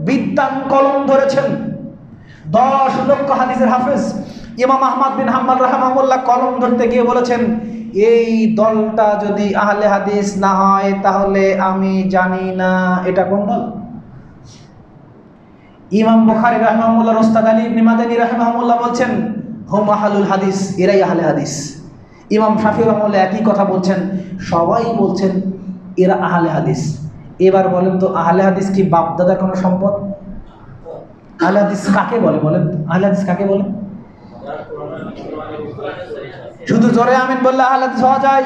বিদ্বান কলম ধরেছেন, 10 লক্ষ হাদিসের হাফেজ ইমাম আহমদ বিন হাম্বল রাহিমাহুল্লাহ কলম ধরতে গিয়ে বলেছেন, এই দলটা যদি আহলে হাদিস না হয় তাহলে আমি জানি না এটা কোন দল। ইমাম বুখারী রাহিমাহুল্লাহ, ওস্তাদ আলী ইবনে মাদানী রাহিমাহুল্লাহ বলছেন, হুম আহলুল হাদিস, এরাই আহলে হাদিস। ইমাম শাফিঈ রাহিমাহুল্লাহ একই কথা বলছেন, সবাই বলছেন এরা আহলে হাদিস। এবার বলেন তো, আহলে হাদিস কি বাপ দাদার কোনো সম্পদ? আহলে হাদিস কাকে বলে? বলেন, আহলে হাদিস কাকে বলে? শুধু জোরে আমিন বললে আহলে হাদিস হওয়া যায়?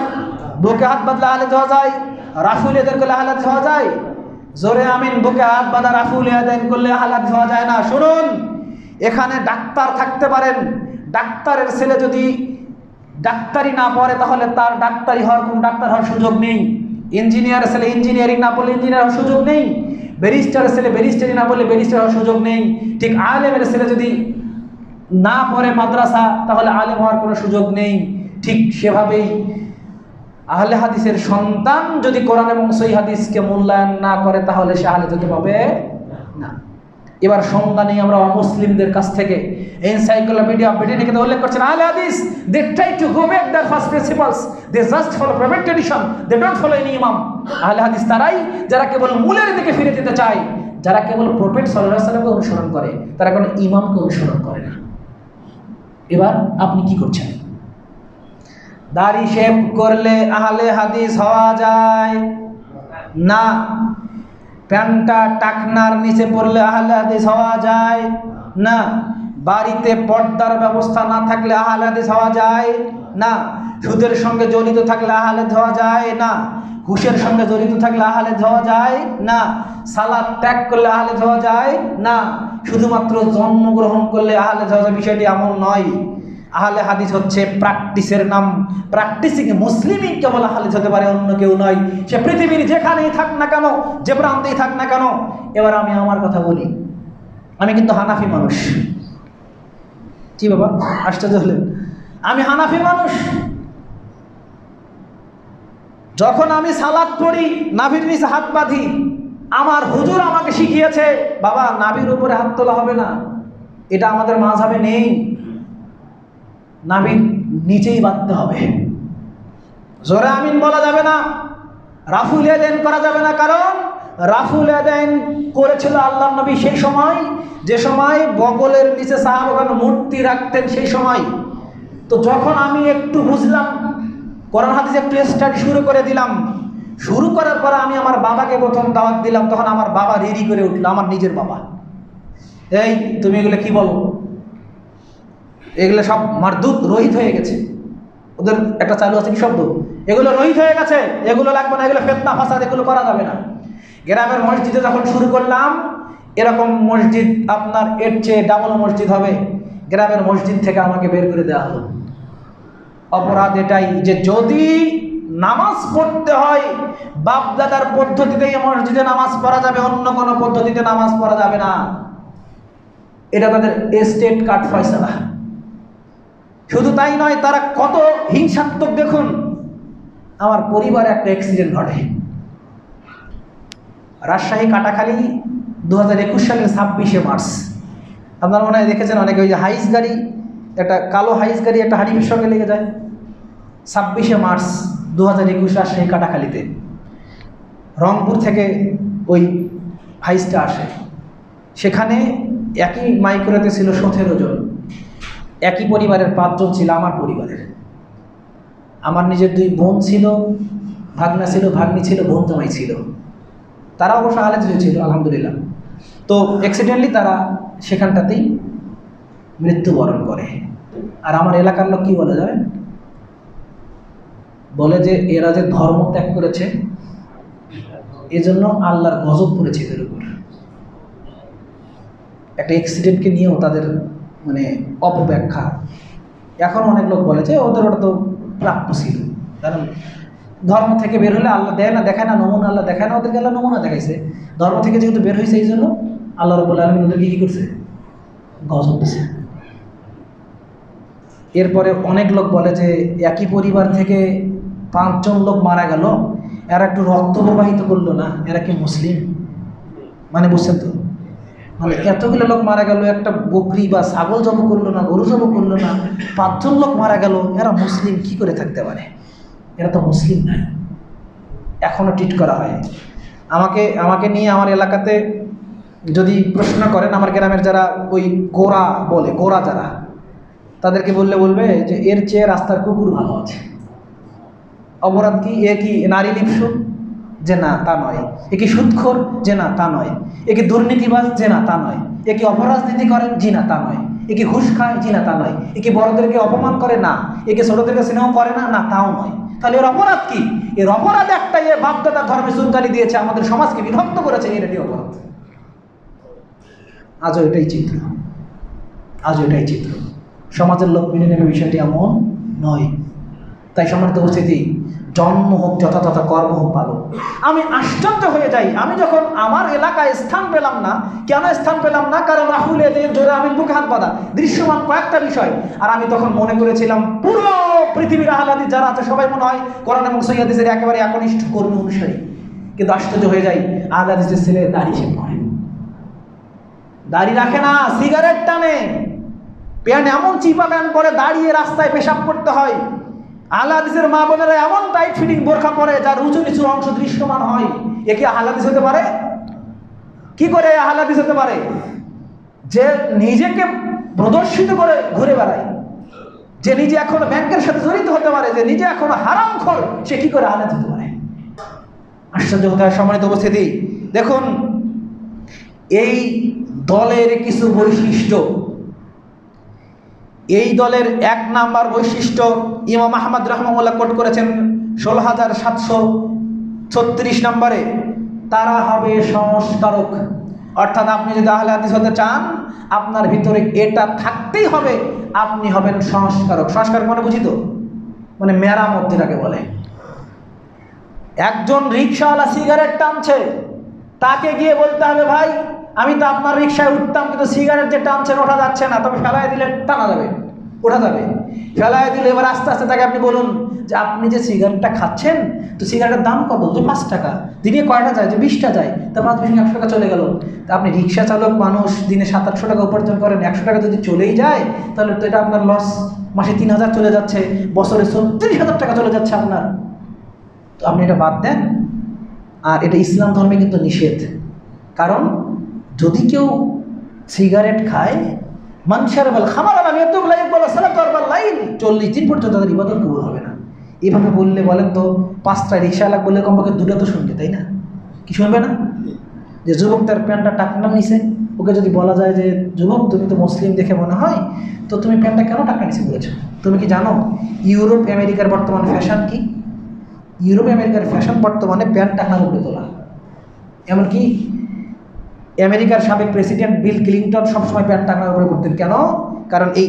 বুকে হাত বাঁধলে আহলে হাদিস হওয়া যায়? রাফুল ইয়াদাইন করলে আহলে হাদিস হওয়া যায়? জোরে আমিন, বুকে হাত বাঁধা, রাফুল ইয়াদাইন করলে আহলে হাদিস হওয়া যায় না। শুনুন, এখানে ডাক্তার থাকতে পারেন, ডাক্তারের ছেলে যদি ডাক্তারি না পড়ে তাহলে তার ডাক্তারি হওয়ার কোন ডাক্তার হওয়ার সুযোগ নেই। ইঞ্জিনিয়ারের ছেলে ইঞ্জিনিয়ারিং না পড়লে ইঞ্জিনিয়ার হওয়ার সুযোগ নেই। ব্যারিস্টারের ছেলে ব্যারিস্টারি না পড়লে ব্যারিস্টার হওয়ার সুযোগ নেই। ঠিক আলেমের ছেলে যদি না পড়ে মাদ্রাসা তাহলে আলেম হওয়ার কোনো সুযোগ নেই। ঠিক সেভাবেই আহলে হাদিসের সন্তান যদি কোরআন এবং সহিহ হাদিসকে মূল্যায়ন না করে তাহলে সে আহলে হতে পাবে না। এবার সংজ্ঞা নেই আমরা অমুসলিমদের কাছ থেকে। এনসাইক্লোপিডিয়া ব্রিটানিকাতে উল্লেখ করছেন, Ahle Hadith they try to go back their first principles, they just follow private tradition, they don't follow any imam. Ahle হাদিস তারাই যারা কেবল মূলের দিকে ফিরে যেতে চায়, যারা কেবল প্রফেট সাল্লাল্লাহু আলাইহি ওয়াসাল্লামকে অনুসরণ করে, তারা কোনো ইমামকে অনুসরণ করে না। এবার আপনি কি করছেন? দাড়ি শেভ করলে আহলে হাদিস হওয়া যায় না। প্যান্টটা টাকনার নিচে পড়লে আহলে হাদিস হওয়া যায় না। বাড়িতে পর্দার ব্যবস্থা না থাকলে আহলে হাদিস হওয়া যায় না। সুদের সঙ্গে জড়িত থাকলে আহলে হাদিস হওয়া যায় না। ঘুষের সঙ্গে জড়িত থাকলে আহলে হাদিস হওয়া যায় না। সালাত ত্যাগ করলে আহলে হাদিস হওয়া যায় না। শুধুমাত্র জন্মগ্রহণ করলে আহলে হাদিস হওয়া যায়, বিষয়টি এমন নয়। আহলে হাদিস হচ্ছে প্র্যাকটিসের নাম। প্র্যাকটিসিং মুসলিমই কেবল আহলে হাদিস হতে পারে, অন্য কেউ নয়। সে পৃথিবীর যেখানেই থাক না কেন, যে প্রান্তেই থাক না কেন। এবার আমি আমার কথা বলি, আমি কিন্তু হানাফি মানুষ। কি ব্যাপার, আশ্চর্য হলেন? আমি হানাফি মানুষ। যখন আমি সালাত পড়ি, নাভির নিচে হাত বাঁধি, আমার হুজুর আমাকে শিখিয়েছে, বাবা নাভির উপরে হাত তোলা হবে না, এটা আমাদের মাযহাবে নেই। নাভির নিচেই বাঁধতে হবে। জোরে আমিন বলা যাবে না, রাফুল ইয়াদাইন করা যাবে না। কারণ রাফুল ইয়াদাইন করেছিল আল্লাহর নবী সেই সময়, যে সময় বগলের নিচে সাহাবাগণ মূর্তি রাখতেন সেই সময়। তো যখন আমি একটু বুঝলাম, কোরআন হাদিস একটু স্টাডি শুরু করে দিলাম, শুরু করার পরে আমি আমার বাবাকে প্রথম দাওয়াত দিলাম, তখন আমার বাবা রেডি করে উঠলো, আমার নিজের বাবা। এই তুমি এগুলো কি বলো? এগুলো সব মারদুদ, রহিত হয়ে গেছে। ওদের একটা চালু আছে কি শব্দ, এগুলো রহিত হয়ে গেছে, এগুলো লাগবে না, এগুলো ফিতনা ফাসাদ, এগুলো করা যাবে না। গ্রামের মসজিদে যখন শুরু করলাম, এরকম মসজিদ আপনার এর চেয়ে ডাবল মসজিদ হবে, গ্রামের মসজিদ থেকে আমাকে বের করে দেওয়া হলো। অপরাধ এটাই যে যদি নামাজ পড়তে হয় বাপদাদার পদ্ধতিতেই মসজিদে নামাজ পড়া যাবে, অন্য কোনো পদ্ধতিতে নামাজ পড়া যাবে না। এটা তাদের এস্টেট কার্ড ফয়সালা। শুধু তাই নয়, তারা কত হিংসাত্মক দেখুন। আমার পরিবারে একটা অ্যাক্সিডেন্ট ঘটে রাজশাহী কাটাখালী 2021 সালের 26শে মার্চ। আপনারা মনে হয় দেখেছেন অনেকে, ওই যে হাইস গাড়ি, একটা কালো হাইস গাড়ি একটা হানিফের সঙ্গে লেগে যায়। 26শে মার্চ 2021 রাজশাহী কাটাখালীতে রংপুর থেকে ওই হাইসটা আসে। সেখানে একই মাইক্রোতে ছিল 17 জন, একই পরিবারের 5 জন ছিল আমার পরিবারের। আমার নিজের 2 বোন ছিল, ভাগনা ছিল, ভাগ্নি ছিল, বোন জামাই ছিল। তারা অবশ্য আহলে হাদিস ছিল আলহামদুলিল্লাহ। তো অ্যাক্সিডেন্টলি তারা সেখানটাতেই মৃত্যুবরণ করে। আর আমার এলাকার লোক কি বলে যাবে, বলে যে এরা যে ধর্ম ত্যাগ করেছে, এজন্য আল্লাহর গজব পড়েছে এদের উপর। একটা অ্যাক্সিডেন্টকে নিয়েও তাদের মানে অপব্যাখ্যা। এখন অনেক লোক বলে যে ওদের ওটা তো প্রাপ্য ছিল, কারণ ধর্ম থেকে বের হলে আল্লাহ দেয় না, দেখায় না, নমুনা আল্লাহ দেখায় না, ওদেরকে আল্লাহ নমুনা দেখাইছে। ধর্ম থেকে যেহেতু বের হয়েছে এই জন্য আল্লাহ রাব্বুল আলামিন ওদেরকে কী করছে? গজব দিছে। এরপরে অনেক লোক বলে যে একই পরিবার থেকে 5 জন লোক মারা গেল, এরা একটু রক্ত প্রবাহিত করলো না, এরা কি মুসলিম? মানে বুঝছেন তো, মানে এতগুলো লোক মারা গেল, একটা বকরি বা ছাগল জব করলো না, গরু জব করলো না, 5 জন লোক মারা গেল, এরা মুসলিম কি করে থাকতে পারে? এরা তো মুসলিম নাই। এখনও ট্রিট করা হয়। আমাকে নিয়ে আমার এলাকাতে যদি প্রশ্ন করেন, আমার গ্রামের যারা ওই গোরা বলে, গোরা যারা, তাদেরকে বলবে যে এর চেয়ে রাস্তার কুকুর ভালো আছে। অপরাধ কি? এ কি নারী লিপ্সু? যে না, তা নয়। এ কি সুদখোর? যে না, তা নয়। এ কি দুর্নীতিবাজ? যে না, তা নয়। এ কি অপরাজনীতি করে? জি না, তা নয়। এ কি ঘুষ খায়? জি না, তা নয়। এ কি বড়দেরকে অপমান করে? না। এ কি ছোটদেরকে স্নেহ করে না? না, তাও নয়। তাহলে এর অপরাধ কি? এর অপরাধ একটাই, এ বাপদাদা ধর্মে চুনকালি দিয়েছে, আমাদের সমাজকে বিভক্ত করেছে, এটাই অপরাধ। আজও এটাই চিত্র, আজও এটাই চিত্র। সমাজের লোক মেনে নেবে বিষয়টি এমন নয়। তাই সম্মানিত উপস্থিতি, জন্ম হোক যথাযথ, কর্ম হোক ভালো। আমি আশ্চর্য হয়ে যাই, আমি যখন আমার এলাকায় স্থান পেলাম না। কেন স্থান পেলাম না? কারণ রাহুল এদের জোরে আমি বুকে হাত বাঁধা, দৃশ্যমান কয়েকটা বিষয়। আর আমি তখন মনে করেছিলাম পুরো পৃথিবীর আহলে হাদিস যারা আছে সবাই মনে হয় কোরআন এবং সহিহ হাদিসের একেবারে একনিষ্ঠ কর্মী অনুসারী। কিন্তু আশ্চর্য হয়ে যাই, আহলে হাদিসের ছেলে দাড়ি সে পড়ে, দাড়ি রাখে না, সিগারেট টানে, প্যান্ট এমন চিপা প্যান্ট পরে দাঁড়িয়ে রাস্তায় পেশাব করতে হয়। আহলে হাদিসের মা বোনেরা এমন টাইট ফিটিং বোরখা পরে যার উঁচু নিচু অংশ দৃশ্যমান হয়। এ কি আহলে হাদিস হতে পারে? কি করে আহলে হাদিস হতে পারে? যে নিজেকে প্রদর্শিত করে ঘুরে বেড়ায়, যে নিজে এখনো ব্যাংকের সাথে জড়িত হতে পারে, যে নিজে এখনো হারামখোর, সে কি করে আহলে হাদিস হতে পারে? আশ্চর্য হতে হয়। সম্মানিত উপস্থিতি, দেখুন এই দলের কিছু বৈশিষ্ট্য। এই দলের 1 নাম্বার বৈশিষ্ট্য ইমাম আহমদ রাহমাহুল্লাহ কোট করেছেন 16736 নম্বরে, তারা হবে সংস্কারক। অর্থাৎ আপনি যদি আহলে হাদিস হতে চান, আপনার ভিতরে এটা থাকতেই হবে, আপনি হবেন সংস্কারক। সংস্কারক মানে বুঝি তো, মানে মেরামত যেটাকে বলে। একজন রিকশাওয়ালা সিগারেট টানছে, তাকে গিয়ে বলতে হবে, ভাই আমি তো আপনার রিকশায় উঠতাম, কিন্তু সিগারেট যে টানছেন ওঠা যাচ্ছে না, তবে ফেলাই দিলে টানা যাবে, ওঠা যাবে। ফেলাই দিলে এবার আস্তে আস্তে তাকে আপনি বলুন যে আপনি যে সিগারেটটা খাচ্ছেন, তো সিগারেটের দাম কত? যে 5 টাকা। দিনে কয়টা যায়? যে 20টা যায়। তা 5-20 টাকা চলে গেল। তা আপনি রিক্সা চালক মানুষ, দিনে 700-800 টাকা উপার্জন করেন, 100 টাকা যদি চলেই যায়, তাহলে তো এটা আপনার লস। মাসে 3000 চলে যাচ্ছে, বছরে 36,000 টাকা চলে যাচ্ছে আপনার। তো আপনি এটা বাদ দেন। আর এটা ইসলাম ধর্মে কিন্তু নিষেধ। কারণ যদি কেউ সিগারেট খায়, মানুষের বেল খামার আলাম এত লাইন 40 দিন পর্যন্ত তাদের ইবাদত কবুল হবে না। এভাবে বললে বলেন তো, 5টা রিক্সা লাগ বললে কমপক্ষে 2টা তো শুনবে, তাই না? কি শুনবে না? যে যুবক তার প্যান্টটা টাকনা নিছে, ওকে যদি বলা যায় যে যুবক তুমি তো মুসলিম দেখে মনে হয়, তো তুমি প্যান্টটা কেন টাকা নিছে বলেছো? তুমি কি জানো ইউরোপ আমেরিকার বর্তমান ফ্যাশন কি? ইউরোপ আমেরিকার ফ্যাশন বর্তমানে প্যান্ট টাকার উপরে তোলা। এমনকি আমেরিকার সাবেক প্রেসিডেন্ট বিল ক্লিনটন সবসময় প্যান্ট টাকার উপরে পড়তেন। কেন? কারণ এই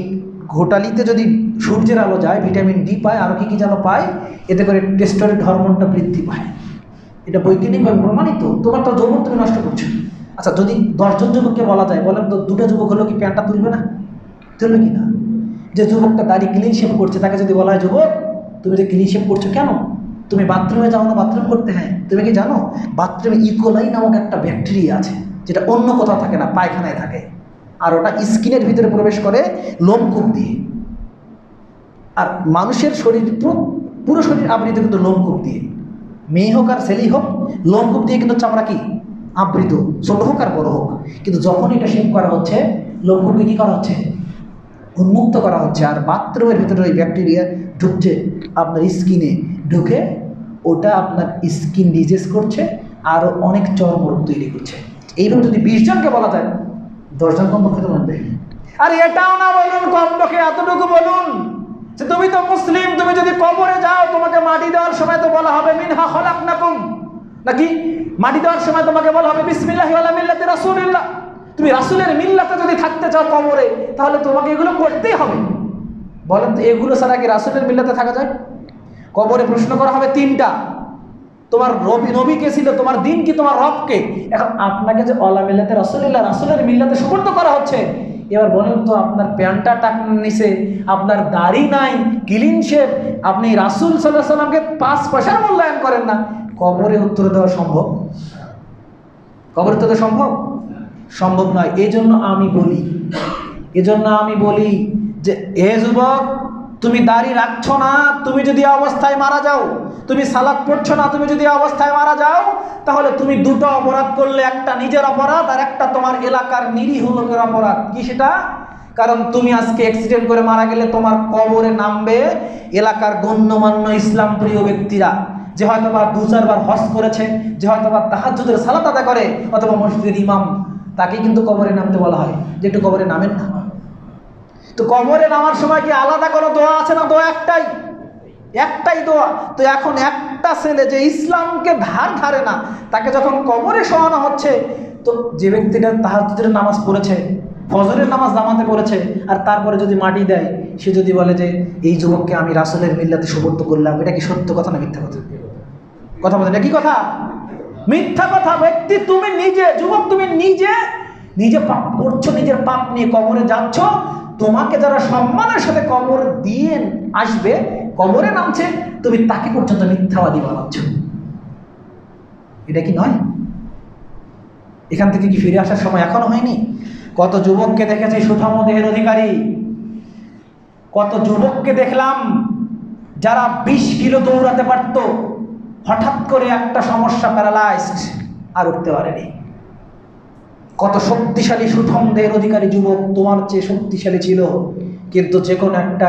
ঘোটালিতে যদি সূর্যের আলো যায়, ভিটামিন ডি পায়, আরও কি যেন পায়, এতে করে টেস্টোস্টেরন হরমোনটা বৃদ্ধি পায়। এটা বৈজ্ঞানিকভাবে প্রমাণিত। তোমার তো যৌবন তুমি নষ্ট করছো। আচ্ছা, যদি 10 জন যুবককে বলা যায়, বলেন তো 2টা যুবক হলো কি প্যান্টটা তুলবে না? তুলবে কি না? যে যুবকটা দাড়ি ক্লিন শেভ করছে, তাকে যদি বলা হয় যুবক তুমি যে ক্লিন শেভ করছো কেন? তুমি বাথরুমে যাও না বাথরুম করতে? হ্যাঁ। তুমি কি জানো বাথরুমে ইকোলাই নামক একটা ব্যাকটেরিয়া আছে, যেটা অন্য কোথাও থাকে না, পায়খানায় থাকে। আর ওটা স্কিনের ভিতরে প্রবেশ করে লোমকূপ দিয়ে। আর মানুষের শরীর পুরো শরীর আবৃত কিন্তু লোমকূপ দিয়ে। মেয়ে হোক আর ছেলেই হোক, লোমকূপ দিয়ে কিন্তু চামড়া কি আবৃত, ছোট হোক আর বড় হোক। কিন্তু যখন এটা শেভ করা হচ্ছে, লোমকূপকে কি করা হচ্ছে? উন্মুক্ত করা হচ্ছে। আর বাথরুমের ভিতরে ওই ব্যাকটেরিয়া ঢুকছে আপনার স্কিনে, ঢুকে ওটা আপনার স্কিন ডিজিজ করছে, আরও অনেক চর্মরোগ তৈরি করছে। এইভাবে যদি 20 জনকে বলা যায়, 10 জন কমপক্ষে তো মানবে। আর এটাও না বলুন, কমপক্ষে এতটুকু বলুন যে তুমি তো মুসলিম, তুমি যদি কবরে যাও, তোমাকে মাটি দেওয়ার সময় তো বলা হবে মিনহা খলাকনাকুম, নাকি মাটি দেওয়ার সময় তোমাকে বলা হবে বিসমিল্লাহি ওয়ালা মিল্লাতি রাসূলিল্লাহ। তুমি রাসূলের মিল্লাতে যদি থাকতে চাও কবরে, তাহলে তোমাকে এগুলো করতেই হবে। বলেন তো, এগুলো ছাড়া কি রাসূলের মিল্লাতে থাকা যায়? কবরে প্রশ্ন করা হবে তিনটা, তোমার নবী কে ছিল, তোমার দিন কি, তোমার রবকে। এখন আপনাকে যে ওয়ালা মিল্লাতে রাসূলিল্লাহ, রাসূলের মিল্লাতে সুপর্দ করা হচ্ছে, এবার বলেন তো, আপনার প্যান্টটা টাকার নিচে, আপনার দাড়ি নাই, ক্লিন শেভ, আপনি রাসূল সাল্লাল্লাহু আলাইহি সাল্লামকে 5 পয়সার মূল্যায়ন করেন না, কবরে উত্তর দেওয়া সম্ভব? কবরে উত্তর দেওয়া সম্ভব? সম্ভব নয়। এজন্য আমি বলি যে হে যুবক, তুমি দাড়ি রাখছো না, তুমি যদি অবস্থায় মারা যাও, তুমি সালাত পড়ছো না, তুমি যদি অবস্থায় মারা যাও, তাহলে তুমি দুটো অপরাধ করলে, একটা নিজের অপরাধ আর একটা তোমার এলাকার নিরীহ লোকের অপরাধ। কি সেটা? কারণ তুমি আজকে অ্যাক্সিডেন্ট করে মারা গেলে তোমার কবরে নামবে এলাকার গণ্যমান্য ইসলাম প্রিয় ব্যক্তিরা, যে হয়তোবা 2-4 বার হজ করেছে, যে হয়তোবা তাহাজ্জুদের সালাত আদায় করে, অথবা মসজিদের ইমাম, তাকে কিন্তু কবরে নামতে বলা হয় যে একটু কবরে নামেন না। তো কবরে নামার সময় কি আলাদা কোনো দোয়া আছে না? দোয়া একটাই দোয়া। তো এখন একটা ছেলে যে ইসলামকে ধারে না, তাকে যখন কবরে শোয়ানো হচ্ছে, তো যে ব্যক্তিটা তাহাজ্জুদের নামাজ পড়েছে, ফজরের নামাজ জামাতে পড়েছে, আর তারপরে যদি মাটি দেয়, সে যদি বলে যে এই যুবককে আমি রাসূলের মিল্লাতে সুবর্ত করলাম, এটা কি সত্য কথা না মিথ্যা কথা? কথা বলেন, এটা কি কথা? মিথ্যা কথা। ব্যক্তি তুমি নিজে, যুবক তুমি নিজে পাপ করছো, নিজের পাপ নিয়ে কবরে যাচ্ছ, তোমাকে যারা সম্মানের সাথে কবর দিয়ে আসবে, কবরে নামছে, তুমি তাকে পর্যন্ত মিথ্যাবাদী বানাচ্ছ। এটা কি নয়? এখান থেকে কি ফিরে আসার সময় এখনো হয়নি? কত যুবককে দেখেছি সুঠাম দেহের অধিকারী, কত যুবককে দেখলাম যারা 20 কিলো দৌড়াতে পারত, হঠাৎ করে একটা সমস্যা, প্যারালাইজড, আর উঠতে পারেনি। কত শক্তিশালী সুঠাম দেহের অধিকারী যুবক তোমার চেয়ে শক্তিশালী ছিল, কিন্তু যে কোনো একটা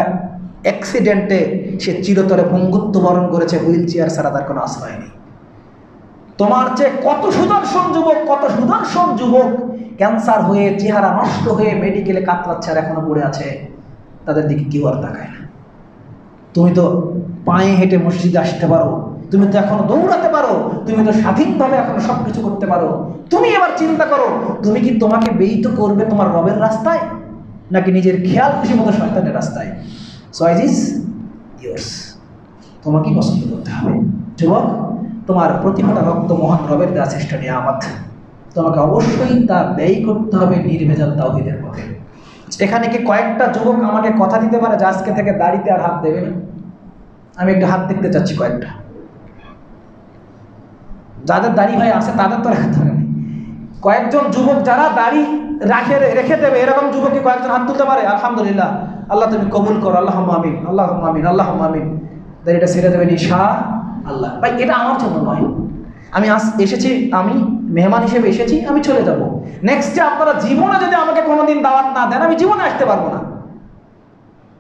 অ্যাক্সিডেন্টে সে চিরতরে পঙ্গুত্ব বরণ করেছে, হুইল চেয়ার ছাড়া তার কোনো আশ্রয় নেই। তোমার চেয়ে কত সুদর্শন যুবক ক্যান্সার হয়ে, চেহারা নষ্ট হয়ে মেডিকেলে কাতরাচ্ছে, আর এখনো পড়ে আছে, তাদের দিকে কেউ আর তাকায় না। তুমি তো পায়ে হেঁটে মসজিদে আসতে পারো, তুমি তো এখনো দৌড়াতে পারো, তুমি তো স্বাধীনভাবে এখনো সবকিছু করতে পারো। তুমি এবার চিন্তা করো, তুমি কি তোমাকে ব্যয়িত করবে তোমার রবের রাস্তায়, নাকি নিজের খেয়াল খুশি মতো শয়তানের রাস্তায়? Choice is yours. তোমাকেই পছন্দ করতে হবে। যুবক, তোমার প্রতিভাটা রক্ত মহান রবের দেওয়া শ্রেষ্ঠ নিয়ামত, তোমাকে অবশ্যই তা ব্যয় করতে হবে নির্ভেজাল তাওহীদের পথে। এখানে কি কয়েকটা যুবক আমাকে কথা দিতে পারে যে আজকে থেকে দাড়িতে আর হাত দেবে না? আমি একটু হাত দেখতে চাচ্ছি কয়েকটা। যাদের দাড়ি ভাই আছে তাদের তো রাখতে হবে না। কয়েকজন যুবক যারা দাড়ি রেখে দেবে, এরকম যুবক কি কয়েকজন হাত তুলতে পারে? আলহামদুলিল্লাহ, আল্লাহ তুমি কবুল করো, আল্লাহুম্মা আমিন, আল্লাহুম্মা আমিন, আল্লাহুম্মা আমিন। দাড়িটা ছেড়ে দেবেন ইনশাআল্লাহ। ভাই, এটা আমার জন্য নয়, আমি এসেছি, আমি মেহমান হিসেবে এসেছি, আমি চলে যাব। নেক্সটে আপনারা জীবনে যদি আমাকে কোনোদিন দাওয়াত না দেন, আমি জীবনে আসতে পারবো না।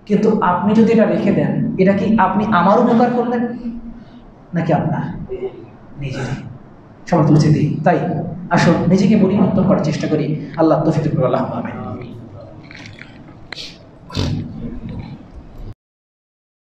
কিন্তু আপনি যদি এটা রেখে দেন, এটা কি আপনি আমার উপকার করলেন নাকি আপনার নিজেরই? সমাজ বুঝে দিই। তাই আসুন নিজেকে পরিবর্তন করার চেষ্টা করি। আল্লাহ তৌফিক দিন। আল্লাহুম্মা আমিন।